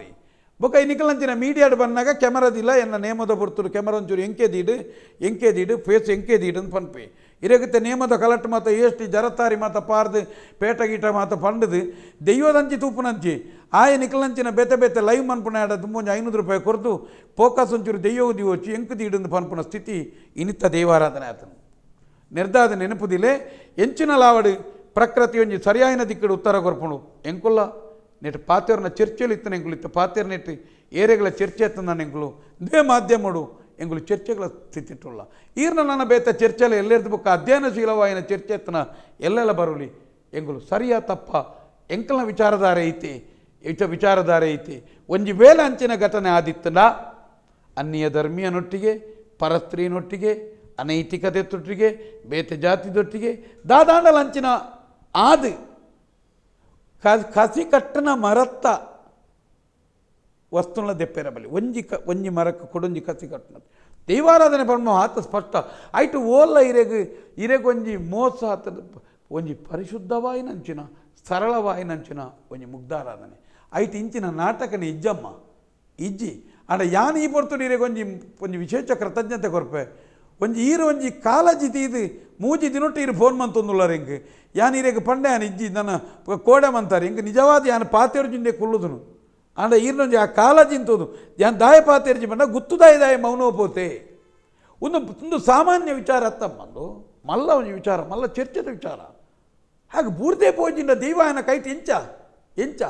ಬೊಕ್ಕ ಈ ನಿಖಲಂಚಿನ ಮೀಡಿಯಾಡ್ ಬಂದಾಗ ಕ್ಯಾಮರಾದಿಲ್ಲ ಎನ್ನ ನೇಮದ ಬರ್ತರು ಕ್ಯಾಮರಾ ಒಂಚೂರು ಎಂಕೆದೀಡು ಫೇಸ್ ಎಂಕೆದೀಡು ಅಂತ ಪನ್ಪೆ ಇರಗುತ್ತೆ ನೇಮದ ಕಲೆಕ್ಟ್ ಮಾತ ಎಷ್ಟು ಜರತಾರಿ ಮಾತ ಪಾರ್ದು ಪೇಟಗೀಟ ಮಾತ ಪಂಡದು ದೈವದಂಚಿ ತೂಪುನಂಚಿ ಆಯ ನಿಖಲಂಚಿನ ಬೆತೆ ಲೈವ್ ಮನ್ಪುಣ ಆಡ ತುಂಬ 500 ರೂಪಾಯಿ ಕೊರತು ಫೋಕಸ್ ಒಂಚೂರು ದೈವವು ದಿವಚ್ಚಿ ಎಂಕದೀಡು ಪನ್ಪುನ ಸ್ಥಿತಿ ಇನಿತ್ತ ದೈವಾರಾಧನೆ ಆತನು ನಿರ್ಧಾರ ನೆನಪುದಿಲೆ ಎಂಚಿನ ಲಾವಡು ಪ್ರಕೃತಿ ಒಂಜಿ ಸರಿಯಾಯಿನ ದಿಕ್ಕಡು ಉತ್ತರ ಕೊರ್ಪುಣು ಎಂಕುಲ್ಲ ನೆಟ್ಟು ಪಾತೆಯವ್ರನ್ನ ಚರ್ಚೆಯಲ್ಲಿ ಇತ್ತನ ಎಂಗಳು ಇತ್ತು ಪಾತೆಯರ್ ನೆಟ್ಟು ಏರೆಗಳ ಚರ್ಚೆ ಎತ್ತನ ಎಂಗಳು ದೇ ಮಾಧ್ಯಮಡು ಎಂಗಳು ಚರ್ಚೆಗಳ ಸ್ಥಿತಿಟ್ಟುಲ್ಲ ಈರ್ನ ನನ್ನ ಬೇತ ಚರ್ಚೆಲ್ಲ ಎಲ್ಲೆರ್ದು ಬೊಕ್ಕ ಅಧ್ಯಯನಶೀಲವಾಯಿನ ಚರ್ಚೆ ಎತ್ತನ ಎಲ್ಲೆಲ್ಲ ಬರುಲಿ ಎಂಗಳು ಸರಿಯಾ ತಪ್ಪ ಎಂಕಲ್ನ ವಿಚಾರಧಾರೆ ಐತಿ ಒಂಜಿ ವೇಳೆ ಅಂಚಿನ ಘಟನೆ ಆದಿತ್ತನ ಅನ್ಯ ಧರ್ಮೀಯನೊಟ್ಟಿಗೆ ಪರಸ್ತ್ರೀನೊಟ್ಟಿಗೆ ಅನೈತಿಕತೆ ತೊಟ್ಟಿಗೆ ಬೇತೆ ಜಾತಿದೊಟ್ಟಿಗೆ ದಾದಾಂಡಲ ಅಂಚಿನ ಆದು ಕಸಿ ಕಟ್ಟನ ಮರತ್ತ ವಸ್ತುನ ದೆಪ್ಪೆರಬಲ್ಲಿ ಒಂಜಿ ಮರಕ್ಕೆ ಕೊಡೊಂಜಿ ಕಸಿ ಕಟ್ಟುನದು ದೈವಾರಾಧನೆ ಪನ್ಮ ಆತ ಸ್ಪಷ್ಟ ಐಟು ಓಲ್ಲ ಇರೆಗೊಂಜಿ ಮೋಸ ಆತದ ಒಂಜಿ ಪರಿಶುದ್ಧವಾಯಿನಂಚಿನ ಸರಳವಾಯಿನಂಚಿನ ಒಂಜಿ ಮುಗ್ಧಾರಾಧನೆ ಐಟು ಇಂಚಿನ ನಾಟಕನ ಇಜ್ಜಮ್ಮ ಇಜ್ಜಿ ಅಂಡ ಯಾನ್ ಈ ಪೊರ್ತುಡು ಒಂಜಿ ವಿಶೇಷ ಕೃತಜ್ಞತೆ ಕೊರ್ಪೆ ಒಂಜಿ ಕಾಲಜಿ ತೀದು ಮೂಜಿ ದಿನೊಟ್ಟು ಇರು ಫೋನ್ ಮಂತೊಂದುಳ್ಳಾರ ಇಂಕ್ ಯಾನ್ ಇರೆಗ್ ಪಂಡೆ ಯಾನ್ ಇಜ್ಜಿ ನನ್ನ ಕೋಡೆ ಮಂತಾರೆ ಇಂಕ್ ನಿಜವಾದ ಯಾನ್ ಪಾತೆರ್ಜಿಂಡೆ ಕುಲ್ಲುದುನು ಅಂಡ ಈರ್ನೊಂಜಿ ಆ ಕಾಲಜಿಂತದು ಯಾನ್ ದಾಯ ಪಾತೆರ್ಜಿ ಪಂಡ ಗುತ್ತು ದಾಯ ಮೌನೋ ಪೋತೆ ಒಂದು ಸಾಮಾನ್ಯ ವಿಚಾರ ಅತ್ತಮ್ಮಂದು ಮಲ್ಲ ಒಂಜಿ ವಿಚಾರ ಮಲ್ಲ ಚರ್ಚದ ವಿಚಾರ ಹಾಗೆ ಬೂರ್ದೆ ಪೋಜಿಂಡ ದೈವಾಯನ ಕೈಟ್ ಎಂಚ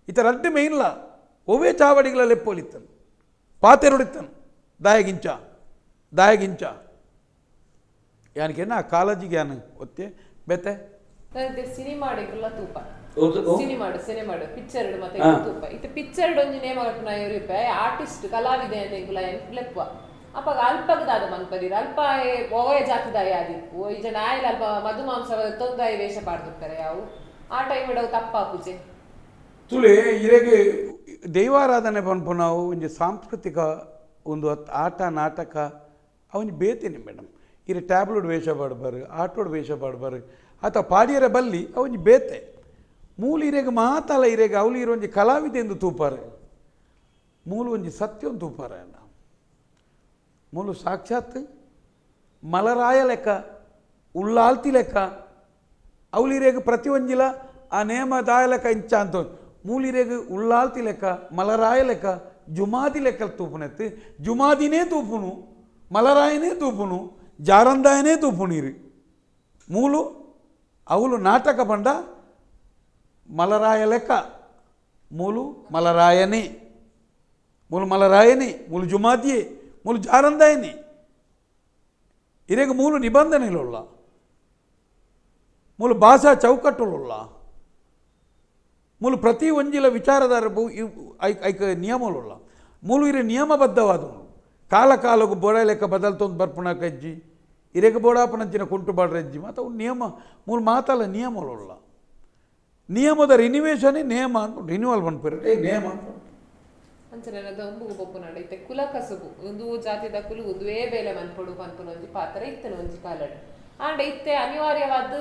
ಇತರ ಅಡ್ಡೆ ಮೇಯ್ನ್ಲ ಒವೇ ಚಾವಡಿಗಳ ಲೆಪ್ಪೋಲಿತ್ತನು ಪಾತೆರೊಡಿತ್ತನು ದಾಯಗಿಂಚ ಯಾನಿಗೆ ಆ ಕಾಲೇಜಿಗೆ ಯಾನು ಒತ್ತೆ ಬೆತ್ತೆ
ಸಿನಿಮಾಡಿಗೆಲ್ಲ ತೂಪ ಸಿನಿಮಾಡು ಪಿಕ್ಚರ್ ಮತ್ತೆ ತೂಪ ಇತ್ತೆ ಪಿಕ್ಚರ್ ಒಂಜಿ ನೇಮ ಕಟ್ಟುನ ಇರಿಪೆ ಆರ್ಟಿಸ್ಟ್ ಕಲಾವಿದೆ ಅಂತ ಲೆಪ್ಪ ಅಪ್ಪಾಗ ಅಲ್ಪಗದಾದ ಮನ್ಪದಿರ ಅಲ್ಪ ಒವಯ ಜಾತಿದಾಯ ಆದಿಪ್ಪು ಈಜ ನಾಯಿಲ್ ಅಲ್ಪ ಮಧುಮಾಂಸ ತೊಂದಾಯ ವೇಷ ಪಾಡ್ದಿರ್ತಾರೆ ಯಾವು ಆ ಟೈಮ್ ಇಡವು ತಪ್ಪಾಪುಜೆ
ತುಳೆ ಇರೆಗೆ ದೈವಾರಾಧನೆ ಪನ್ಪು ನಾವು ಒಂಜಿ ಸಾಂಸ್ಕೃತಿಕ ಒಂದು ಆಟ ನಾಟಕ ಅವನು ಬೇತೇನೆ ಮೇಡಮ್ ಇರೆ ಟ್ಯಾಬ್ಲೆಟ್ ವೇಷ ಪಾಡ್ಬಾರು ಆಟೋಡ್ ವೇಷ ಪಾಡ್ಬಾರು ಅಥವಾ ಪಾಡಿಯರ ಬಲ್ಲಿ ಅವನು ಬೇತೆ ಮೂಲ ಇರೆಗೆ ಮಾತಲ್ಲ ಇರೆಗೆ ಅವಳು ಇರೋಂಜಿ ಕಲಾವಿದೆ ಎಂದು ತೂಪಾರೆ ಮೂಲ ಒಂಜಿ ಸತ್ಯ ಒಂದು ತೂಪಾರೆ ಅಣ್ಣ ಮೂಲು ಸಾಕ್ಷಾತ್ ಮಲರಾಯ ಲೆಕ್ಕ ಉಳ್ಳಾಲ್ತಿ ಲೆಕ್ಕ ಅವಳಿರೇಗ ಪ್ರತಿ ಒಂಜಿಲ ಆ ನೇಮ ದಾಯ ಲೆಕ್ಕ ಇಂಚ ಅಂತ ಮೂಲಿರೇಗ ಉಳ್ಳಾಲ್ತಿ ಲೆಕ್ಕ ಮಲರಾಯ ಲೆಕ್ಕ ಜುಮಾದಿ ಲೆಕ್ಕ ತೂಪುನೆತ್ತು ಜುಮಾದಿನೇ ತೂಪುನು ಮಲರಾಯನೇ ತೂಪುನು ಜಾರಂದಾಯನೇ ತೂಪುನೀರು ಮೂಲು ಅವಳು ನಾಟಕ ಬಂಡ ಮಲರಾಯ ಲೆಕ್ಕ ಮೂಲು ಮಲರಾಯನೇ ಮೂಲು ಜುಮಾದಿಯೇ ಮೂಲು ಜಾರಂದಾಯನೇ ಇರೆಗ ಮೂಲು ನಿಬಂಧನೆಗಳುಳ್ಳ ಮೂಲು ಭಾಷಾ ಚೌಕಟ್ಟುಳ್ಳ ಮೂಲು ಪ್ರತಿ ಒಂಜಿಲ ವಿಚಾರದಾರ ಐಕ ನಿಯಮಳುಳ್ಳ ಮೂಲು ಇರೆ ನಿಯಮಬದ್ಧವಾದವು ಕಾಲಕ್ಕೂ ಬೋಡ ಲೆಕ್ಕ ಬದಲ್ತೊಂದು ಬರ್ಪುಣ ಕಜ್ಜಿ ಇರೆಗ ಬೋಡಾಪನಂಚಿನ ಕುಂಟು ಬಾಡ್ರಜ್ಜಿ ಮತ್ತು ಅವು ನಿಯಮ ಮೂಲು ಮಾತಲ್ಲ ನಿಯಮಳುಳ್ಳ ನಿಯಮದ ರಿನಿವೇಶನೇ ನೇಮ ಅಂತ ರಿನ್ಯೂವಲ್ ಬಂದ್ಬಿರ ನೇಮ ಅಂತ
ಅಂಚನೆನದ ಒಂಬುಗು ಬೊಪ್ಪು ನಡೈತೆ ಕುಲ ಕಸುಬು ಒಂದು ಜಾತಿದ ಕುಲು ಒಂದುವೇ ಬೇಲೆ ಮನ್ಪೊಡು ಪನ್ಪುನ ಒಂಜಿ ಪಾತ್ರ ಇತ್ತನ ಒಂಜಿ ಕಾಲಡ್ ಆಂಡ ಇತ್ತೆ ಅನಿವಾರ್ಯವಾದ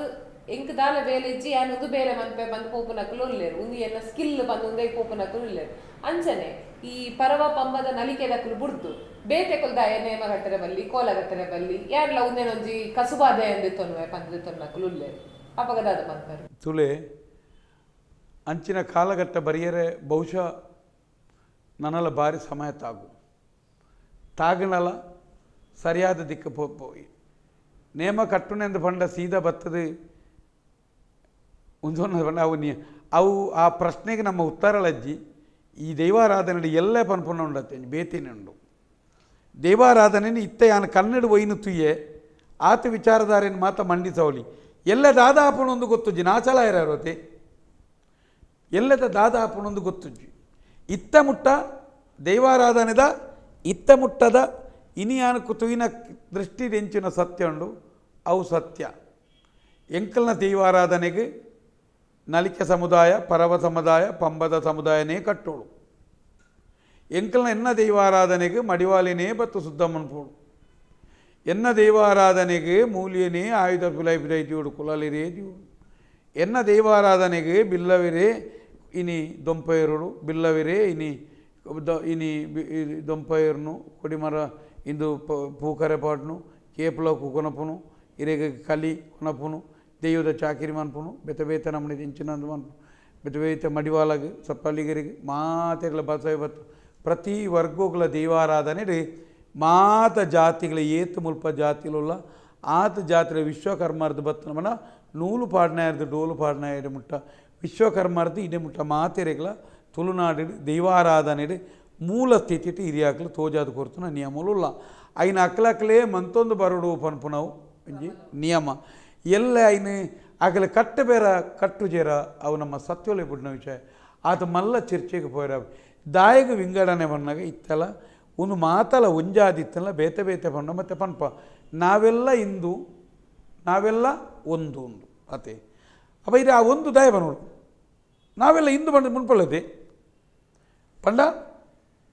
ಎಂಕ್ ದಾಲ ಬೇಲೆ ಇಜ್ಜಿ ಯಾನ್ ಒಂದು ಬೇಲೆ ಮನ್ಪೆ ಬಂದು ಪೋಪುನಕಲು ಉಲ್ಲೇರು ಒಂದು ಏನ ಸ್ಕಿಲ್ ಬಂದು ಒಂದೇ ಪೋಪುನಕಲು ಉಲ್ಲೇರು ಅಂಚನೆ ಈ ಪರವ ಪಂಬದ ನಲಿಕೆದಕಲು ಬುಡ್ದು ಬೇತೆ ಕೊಲ್ದ ನೇಮ ಗಟ್ಟರೆ ಬಲ್ಲಿ ಕೋಲ ಗಟ್ಟರೆ ಬಲ್ಲಿ ಯಾನ್ಲ ಒಂದೇನೊಂಜಿ ಕಸುಬಾದ ಎಂದೆ ತೊನ್ವೆ ಪಂದ್ರೆ ತೊನ್ನಕಲು ಉಲ್ಲೇರು ಅಪಗದಾದ ಮನ್ಪರು
ತುಳೆ ಅಂಚಿನ ಕಾಲಘಟ್ಟ ಬರಿಯರೆ ಬಹುಶಃ ನನ್ನಲ್ಲ ಭಾರಿ ಸಮಯ ತಾಗನಲ್ಲ ಸರಿಯಾದ ದಿಕ್ಕು ಪೋಯಿ ನೇಮ ಕಟ್ಟುನೆಂದು ಪಂಡ ಸೀದಾ ಬತ್ತದು ಒಂದೊಂದು ಪಂಡ ಅವು ಆ ಪ್ರಶ್ನೆಗೆ ನಮ್ಮ ಉತ್ತರಲಜ್ಜಿ ಈ ದೈವಾರಾಧನೆ ಎಲ್ಲೇ ಪನ್ಪುಣ ಉಂಡತ್ತೆ ಬೇತೇನೆ ಉಂಡು ದೈವಾರಾಧನೆ ಇತ್ತೆ ಯಾನು ಕನ್ನಡ ಒಯ್ನು ತುಯ್ಯೆ ಆತ ವಿಚಾರಧಾರೆಯನ್ನು ಮಾತ ಮಂಡಿಸವಲಿ ಎಲ್ಲ ದಾದಾಪಣೊಂದು ಗೊತ್ತುಜ್ಜಿ ನಾಚಲ ಇರೋತೆ ಎಲ್ಲದ ದಾದಾಪಣೊಂದು ಗೊತ್ತುಜ್ಜಿ ಇತ್ತ ಮುಟ್ಟ ದೈವಾರಾಧನೆದ ಇತ್ತ ಮುಟ್ಟದ ಇನಿಯಾನಕ್ಕು ತುಯಿನ ದೃಷ್ಟಿಡೆಂಚಿನ ಸತ್ಯ ಉಂಡು ಅವು ಸತ್ಯ ಎಂಕಲ್ನ ದೈವಾರಾಧನೆಗೆ ನಲಿಕೆ ಸಮುದಾಯ ಪರವ ಸಮುದಾಯ ಪಂಬದ ಸಮುದಾಯನೇ ಕಟ್ಟೋಳು ಎಂಕಲ್ನ ಎನ್ನ ದೈವಾರಾಧನೆಗೆ ಮಡಿವಾಲಿನೇ ಬತ್ತು ಸುದ್ದಮ್ಮನ್ಪೋಳು ಎನ್ನ ದೈವಾರಾಧನೆಗೆ ಮೂಲಿಯನೇ ಆಯುಧ ಪಿಲೈ ಪಿಲೈತಿಯೋಡು ಕುಲಲಿರೇ ದಿಯೋಡು ಎನ್ನ ದೈವಾರಾಧನೆಗೆ ಬಿಲ್ಲವಿರೇ ಇನಿ ದೊಂಪೈರುಡು ಬಿಲ್ಲವಿರೇ ಇನಿ ದೊಂಪೈರ್ನು ಕೊಡಿಮರ ಇಂದು ಪೂಕರೆ ಪಾಟ್ನು ಕೇಪುಲಕು ಕೊನಪುನು ಇರೆಗ ಕಲಿ ಕೊನಪುನು ದೆಯ್ಯದ ಚಾಕಿರಿ ಮನ್ಪುನು ಬೇತೆ ನಮ್ಮನೆ ಇಂಚಿನಂದು ಮನ್ಪು ಬೇತೆ ಮಡಿವಾಲಗೆ ಸಪ್ಪಲ್ಲಿಗರಿಗೆ ಮಾತೆಗಳ ಬಸವೆ ಬತ್ತು ಪ್ರತಿ ವರ್ಗಗಳ ದೈವಾರಾಧನೆ ಮಾತ ಜಾತಿಗಳ ಏತು ಮುಲ್ಪ ಜಾತಿലുള്ള ಆತ ಜಾತಿಯ ವಿಶ್ವಕರ್ಮಾರ್ದು ಬತ್ತು ನಮ್ಮನ ನೂಲು ಪಾಡ್ನಾಯರ್ದು ಡೋಲು ಪಾಡ್ನಾಯರು ಮುಟ್ಟ ವಿಶ್ವಕರ್ಮಾರ್ದು ಇಡೆ ಮುಟ್ಟ ಮಾತೆರೆಗಳ ತುಳುನಾಡು ದೈವಾರಾಧನೆ ಮೂಲ ಸ್ಥಿತಿ ಹಿರಿಯಾಕಲು ತೋಜಾದು ಕೊರ್ತನ ನಿಯಮಲುಲ್ಲ ಐನ ಅಕ್ಲಕ್ಲೇ ಮಂತೊಂದು ಬರಡು ಪನ್ಪುನವು ಒಂಜಿ ನಿಯಮ ಎಲ್ಲ ಐನು ಆಗಲೇ ಕಟ್ಟ ಬೇರ ಕಟ್ಟು ಜೇರ ಅವು ನಮ್ಮ ಸತ್ಯೊಲೆ ಬಿಡಿನ ವಿಷಯ ಆತ ಮಲ್ಲ ಚರ್ಚೆಗೆ ಪೋಯ್ರ ದಾಯಗ ವಿಂಗಡಣೆ ಬಂದಾಗ ಇತ್ತಲ್ಲ ಒಂದು ಮಾತಲ ಒಂಜಾದಿತ್ತಲ್ಲ ಬೇತೆ ಪಂಡ ಮತ್ತು ಪನ್ಪ ನಾವೆಲ್ಲ ಇಂದು ನಾವೆಲ್ಲ ಒಂದು ಅತೆ ಅಪ್ಪ ಇದು ಆ ಒಂದು ದಾಯ ಬನ್ನೋಡು ನಾವೆಲ್ಲ ಇಂದು ಬಂದು ಮುನ್ಪಲ್ಲದೆ ಪಂಡ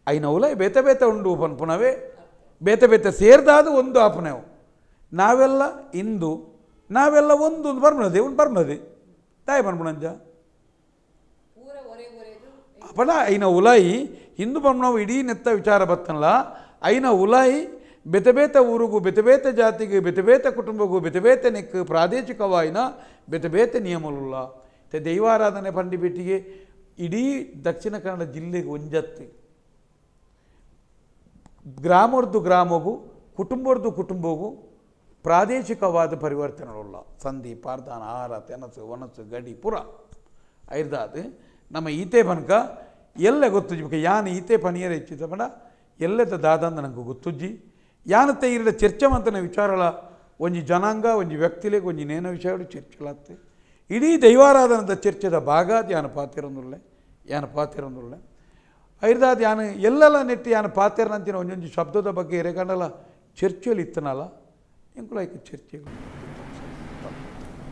ಐನ ಉಲಾಯಿ ಬೇತೆ ಬೇತೆ ಉಂಡು ಪನ್ಪುನವೇ ಬೇತೆ ಬೇತೆ ಸೇರ್ದಾದು ಒಂದು ಆಪನೆವು ನಾವೆಲ್ಲ ಇಂದು ನಾವೆಲ್ಲ ಒಂದು ಬರ್ಮನದೆ ಒಂದು ಬರ್ಮನದೆ ತಾಯಿ ಬರ್ಮಣಂಜ ಪಂಡ ಐನ ಉಲಾಯಿ ಹಿಂದೂ ಬರ್ಮಣವು ಇಡೀ ನೆತ್ತ ವಿಚಾರ ಬತ್ತನಲ್ಲ ಐನ ಉಲಾಯಿ ಬೇತೆ ಬೇತೆ ಊರಿಗೂ ಬೇತೆ ಬೇತೆ ಜಾತಿಗೆ ಬೇತೆ ಬೇತೆ ಕುಟುಂಬಗೂ ಬೇತೆ ಬೇತೆ ನೆಕ್ ಪ್ರಾದೇಶಿಕವಾಯಿನ ಬೇತೆ ಬೇತೆ ನಿಯಮಲುಲ್ಲ ದೈವಾರಾಧನೆ ಪಂಡಿ ಬಿಟ್ಟಿಗೆ ಇಡೀ ದಕ್ಷಿಣ ಕನ್ನಡ ಜಿಲ್ಲೆಗೆ ಒಂಜತ್ತು ಗ್ರಾಮದ್ದು ಗ್ರಾಮಗೂ ಕುಟುಂಬದ್ದು ಕುಟುಂಬಗೂ ಪ್ರಾದೇಶಿಕವಾದ ಪರಿವರ್ತನೆಗಳುಳ್ಳ ಸಂಧಿ ಪಾರ್ದಾನ ಆಹಾರ ತೆನಸು ವನಸು ಗಡಿ ಪುರ ಐರ್ದಾದು ನಮ್ಮ ಈತೆ ಪನಕ ಎಲ್ಲ ಗೊತ್ತುಜ್ಜಿ ಯಾನು ಈತೆ ಪನಿಯರ ಹೆಚ್ಚಿದ ಪಂಡ ಎಲ್ಲದ ದಾದಂದ ನಂಗೆ ಗೊತ್ತುಜ್ಜಿ ಯಾನತ್ತೆ ಇರಡ ಚರ್ಚೆ ಮಂತನ ವಿಚಾರಗಳ ಒಂಜಿ ಜನಾಂಗ ಒಂಜಿ ವ್ಯಕ್ತಿಲೆಗೆ ಒಂಜಿ ನೇನ ವಿಷಯಗಳು ಚರ್ಚೆಲಾತ್ತೆ ಇಡೀ ದೈವಾರಾಧನದ ಚರ್ಚೆದ ಭಾಗ ಯಾನ ಪಾತಿರೊಂದುಳ್ಳೆ ಐರ್ದಾದ ಯಾನು ಎಲ್ಲೆಲ್ಲ ನೆಟ್ಟು ಯಾನು ಪಾತಿರನಂತಿನ ಒಂದೊಂದು ಶಬ್ದದ ಬಗ್ಗೆ ಎರೆಗಂಡಲ್ಲ ಚರ್ಚೆಯಲ್ಲಿ ಇತ್ತನಲ್ಲ ಎಂಕುಲ ಐಕ ಚರ್ಚೆಗಳು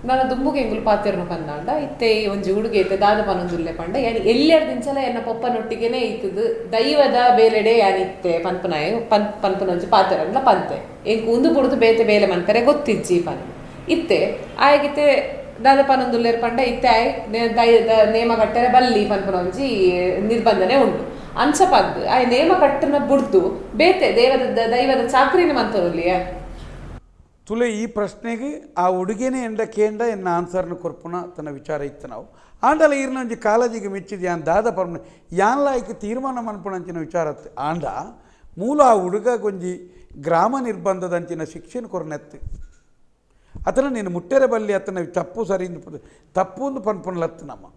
ನಾನು ದುಂಬುಗೆ ಎಂಗುಲು ಪಾತಿರ್ನು ಪಂದಾಂಡ ಇತ್ತೆ ಒಂಜಿ ಉಡುಗೆ ಇತ್ತೆ ದಾದ ಪನೊಂದುಲ್ಲೆ ಪಂಡ ಯಾನಿ ಎಲ್ಲೆರಡು ದಿನಸಲ ಎನ್ನ ಪೊಪ್ಪನೊಟ್ಟಿಗೆನೆ ಇತ್ತದು ದೈವದ ಬೇಲೆಡೆ ಯಾನಿತ್ತೆ ಪನ್ಪುನಾಯ ಪನ್ಪುನೊಂಜಿ ಪಾತಿರಲ್ಲ ಪಂತೆ ಎಂಕು ಉಂದು ಬುಡ್ದು ಬೇತೆ ಬೇಲೆ ಮನ್ಪರೆ ಗೊತ್ತಿಜ್ಜಿ ಪನ್ ಇತ್ತೆ ಆಯ್ಗಿತ್ತೆ ದಾದ ಪನೊಂದುಲ್ಲೇರ್ ಪಂಡ ಇತ್ತೆ ಆಯ್ ನೇಮ ಕಟ್ಟರೆ ಬಲ್ಲಿ ಪನ್ಪುನೊಂಜಿ ನಿರ್ಬಂಧನೆ ಉಂಟು ಅನ್ಸಪದ್ದು ಆಯ್ ನೇಮ ಕಟ್ಟನ ಬುಡ್ದು ಬೇತೆ ದೈವದ ಚಾಕ್ರಿನ ಮಂತರಲ್ಲಿಯೇ
ತುಲೆ ಈ ಪ್ರಶ್ನೆಗೆ ಆ ಹುಡುಗಿನೇ ಎಂಡ ಕೇಂಡ ಎನ್ನ ಆನ್ಸರ್ನ ಕೊರ್ಪುನ ತನ್ನ ವಿಚಾರ ಇತ್ತು ನಾವು ಆಂಡಲ ಈರ್ನಂಜಿ ಕಾಲೇಜಿಗೆ ಮೆಚ್ಚಿದ ಯಾನ್ ದಾದ ಪರ್ಮ ಯಾನ್ಲ ಐಕೆ ತೀರ್ಮಾನ ಮನ್ಪುನಂಚಿನ ವಿಚಾರ ಆಂಡ ಮೂಲ ಆ ಹುಡುಗಗೊಂಜಿ ಗ್ರಾಮ ನಿರ್ಬಂಧದಂಚಿನ ಶಿಕ್ಷಣ ಕೊರನೆತ್ತು ಅತನ ನೀನು ಮುಟ್ಟೆರೆ ಬಲ್ಲಿ ಅತನ ತಪ್ಪು ಸರಿ ತಪ್ಪು ಒಂದು ಪನ್ಪುನಲತ್ತು ನಮ್ಮ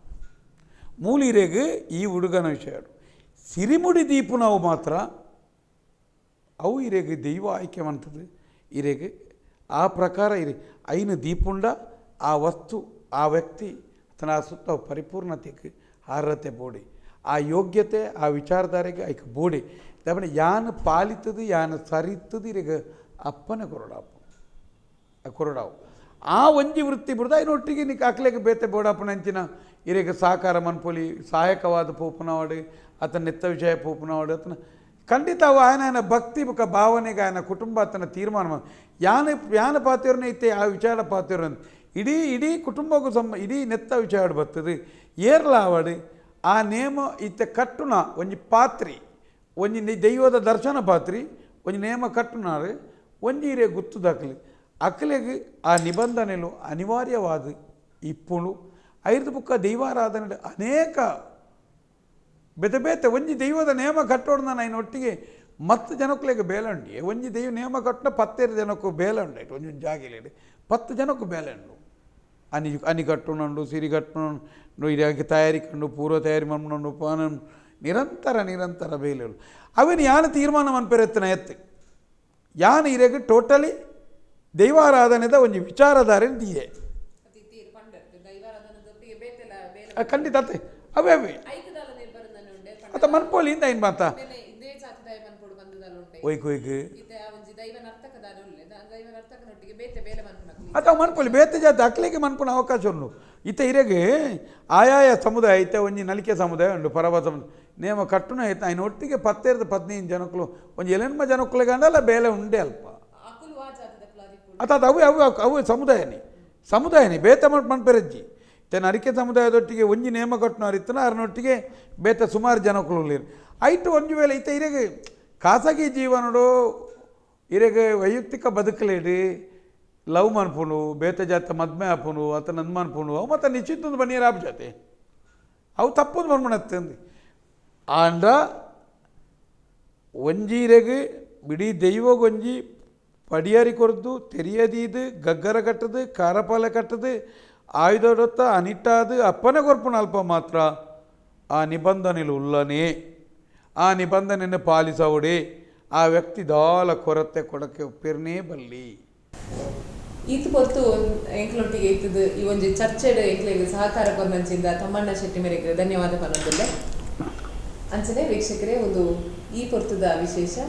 ಮೂಲಿರೆಗೆ ಈ ಹುಡುಗನ ವಿಷಯ ಸಿರಿಮುಡಿ ದೀಪು ನಾವು ಮಾತ್ರ ಅವು ಇರೆಗೆ ದೈವ ಆಯ್ಕೆ ಮಂತದ್ದು ಇರೆಗೆ ಆ ಪ್ರಕಾರ ಇರಿ ಐನು ದೀಪುಂಡ ಆ ವಸ್ತು ಆ ವ್ಯಕ್ತಿ ತನ್ನ ಸುತ್ತ ಪರಿಪೂರ್ಣತೆಗೆ ಅರ್ಹತೆ ಬೋಡಿ ಆ ಯೋಗ್ಯತೆ ಆ ವಿಚಾರಧಾರೆಗೆ ಐಕ ಬೋಡಿ ದಾಪಣೆ ಯಾನು ಪಾಲಿತದು ಯಾನು ಸರಿತದು ಇರೆಗೆ ಅಪ್ಪನೇ ಕೊರಡಾವು ಆ ಒಂಜಿ ವೃತ್ತಿ ಬಿಡ್ದು ಐನೊಟ್ಟಿಗೆ ನೀನು ಅಕ್ಲೆಗೆ ಬೇತೆ ಬೋಡಪ್ಪನಂಚಿನ ಇರೆಗೆ ಸಹಕಾರ ಮನ್ಪೊಲಿ ಸಹಾಯಕವಾದ ಪೋಪುನವಾಡು ಆತನ ನೆತ್ತ ವಿಷಯ ಪೋಪುನವಾಡು ಆತನ ಖಂಡಿತ ಅವು ఆయన ಭಕ್ತಿ ಬುಕ ಭಾವನೆಗೆ ఆయన ಕುಟುಂಬ ಆತನ ತೀರ್ಮಾನ ಯಾನ ಪಾತಿರನೇ ಇತ್ತೆ ಆ ವಿಚಾರ ಪಾತಿರ ಇಡೀ ಕುಟುಂಬಕ್ಕೂ ಇಡೀ ನೆತ್ತ ವಿಚಾರ ಬರ್ತದೆ ಏರ್ಲಾವಡು ಆ ನೇಮ ಇತ್ತೆ ಕಟ್ಟುನ ಒಂಜಿ ಪಾತ್ರಿ ಒಂಜಿ ದೈವದ ದರ್ಶನ ಪಾತ್ರಿ ಒಂಜಿ ನೇಮ ಕಟ್ಟುನಾರು ಒಂಜಿ ಇರೇ ಗುತ್ತು ದಾಖಲೆ ಅಕ್ಲೆಗೆ ಆ ನಿಬಂಧನೆಲು ಅನಿವಾರ್ಯವಾದ ಇಪ್ಪುಳು ಐದು ಬುಕ್ಕ ದೈವಾರಾಧನೆ ಅನೇಕ ಬೇತೆ ಬೇತೆ ಒಂಜಿ ದೈವದ ನೇಮ ಕಟ್ಟೋಡ್ನ ನಾನು ಒಟ್ಟಿಗೆ ಮತ್ತು ಜನಕ್ಕೂ ಬೇಲೆ ಉಂಡಿ ಒಂಜಿ ದೈವ ನೇಮ ಕಟ್ಟಿನ 10 ಜನಕ್ಕೂ ಬೇಲೆ ಉಂಡಾಯ್ತು ಒಂಜಿ ಜಾಗಿಲೇಡಿ 10 ಜನಕ್ಕೂ ಬೇಲೆ ಉಂಡು ಅನಿ ಕಟ್ಟುನುಂಡು ಸಿರಿ ಕಟ್ಟುನುಂಡು ಇದಾಗಿ ತಯಾರಿ ಕಂಡು ಪೂರ್ವ ತಯಾರಿ ಮಣ್ಣು ಪಾನ ನಿರಂತರ ಬೇಲೆ ಅವೇನು ಯಾನು ತೀರ್ಮಾನ ಮನ್ಪೆರೆತ್ತಿನ ಎತ್ತು ಯಾನು ಇರೆಗೆ ಟೋಟಲಿ ದೈವಾರಾಧನೆದ ಒಂಜಿ ವಿಚಾರಧಾರೆ ದಿಯೆ ಖಂಡಿತ ಅತ್ತೆ ಅವೇ ಅತ್ತ ಮನ್ಪೋಲಿಂದ ಏನು ಮಾತಾ ಒಯ್ಕು ಅತ್ತ ಮನ್ಪೊಲಿ ಬೇತೆ ಜಾತಿ ಅಕ್ಲಿಗೆ ಮನ್ಪುನ ಅವಕಾಶ ಉಂಡು ಇತ್ತ ಇರೆಗೆ ಆಯಾಯ ಸಮುದಾಯ ಇತ್ತ ಒಂಜಿ ನಲಿಕೆ ಸಮುದಾಯ ಉಂಡು ಪರವ ಸಮುದಾಯ ನೇಮ ಕಟ್ಟುನ ಆಯ್ತು ఆయన ಒಟ್ಟಿಗೆ 10-15 ಜನಕ್ಕಲು ಒಂಜಿ ಎಲೆನ್ಮ ಜನಕ್ಕುಲೆ ಗಂಡಲ್ಲ ಬೇಲೆ ಉಂಡೆ ಅಲ್ಪ ಅತ್ತ ಅವು ಸಮುದಾಯನಿ ಬೇತೆ ಮನ್ಪೆರಜ್ಜಿ ತೆನ ಅರಿಕೆ ಸಮುದಾಯದೊಟ್ಟಿಗೆ ಒಂಜಿ ನೇಮ ಕಟ್ಟುನವ್ರು ಇತ್ತನ ಅರನೊಟ್ಟಿಗೆ ಬೇತೆ ಸುಮಾರು ಜನಕ್ಕಳು ಐಟು ಒಂಜು ವೇಳೆ ಇತ್ತ ಇರೆಗೆ ಖಾಸಗಿ ಜೀವನಡು ಇರೆಗೆ ವೈಯಕ್ತಿಕ ಬದುಕಲೇಡಿ ಲವ್ ಮನ್ಪುಂಡು ಬೇತೆ ಜಾತ ಮದ್ಮೆ ಆಪುಂಡು ಅತ್ತ ನಂದು ಮನ್ಪುಂಡು ಅವು ಮತ್ತು ನಿಶ್ಚಿತ ಬನ್ನೀರು ಆಪ್ ಜಾತೆ ಅವು ತಪ್ಪದು ಮನ್ಮಣತ್ತೆ ಅಂದು ಆಂಡ ಒಂಜೀರೆಗೆ ಬಿಡೀ ದೈವಗೊಂಜಿ ಪಡಿಯಾರಿ ಕೊರದು ತೆರಿಯದೀದು ಗಗ್ಗರ ಕಟ್ಟದು ಕಾರಪಾಲ ಕಟ್ಟದು ಆಯುಧೊತ್ತ ಅನಿಟ್ಟಾದು ಅಪ್ಪನೇ ಕೊರ್ಪುನ ಅಲ್ಪ ಮಾತ್ರ ಆ ನಿಬಂಧನೆಲು ಉಲ್ಲನೇ ಆ ನಿಬಂಧನೆಯನ್ನು ಪಾಲಿಸವುಡೆ ಆ ವ್ಯಕ್ತಿ ದಾಲ ಕೊರತೆ ಕೊಡಕ್ಕೆ ಒಪ್ಪಿರನೇ ಬಲ್ಲಿ
ಈತ ಹೊತ್ತು ಎಂಕ್ಲೊಟ್ಟಿಗೆ ಇತ್ತದು ಈ ಒಂದು ಚರ್ಚೆಡ್ ಎಂಕ್ಲಿಗೆ ಸಹಕಾರ ಕೊಂದಂಚಿಂದ ತಮ್ಮಣ್ಣ ಶೆಟ್ಟಿ ಮೇರೆಗೆ ಧನ್ಯವಾದ ಪನ್ನೋದಿಲ್ಲ ಅಂಚನೆ ವೀಕ್ಷಕರೇ ಒಂದು ಈ ಪೊರ್ತದ ವಿಶೇಷ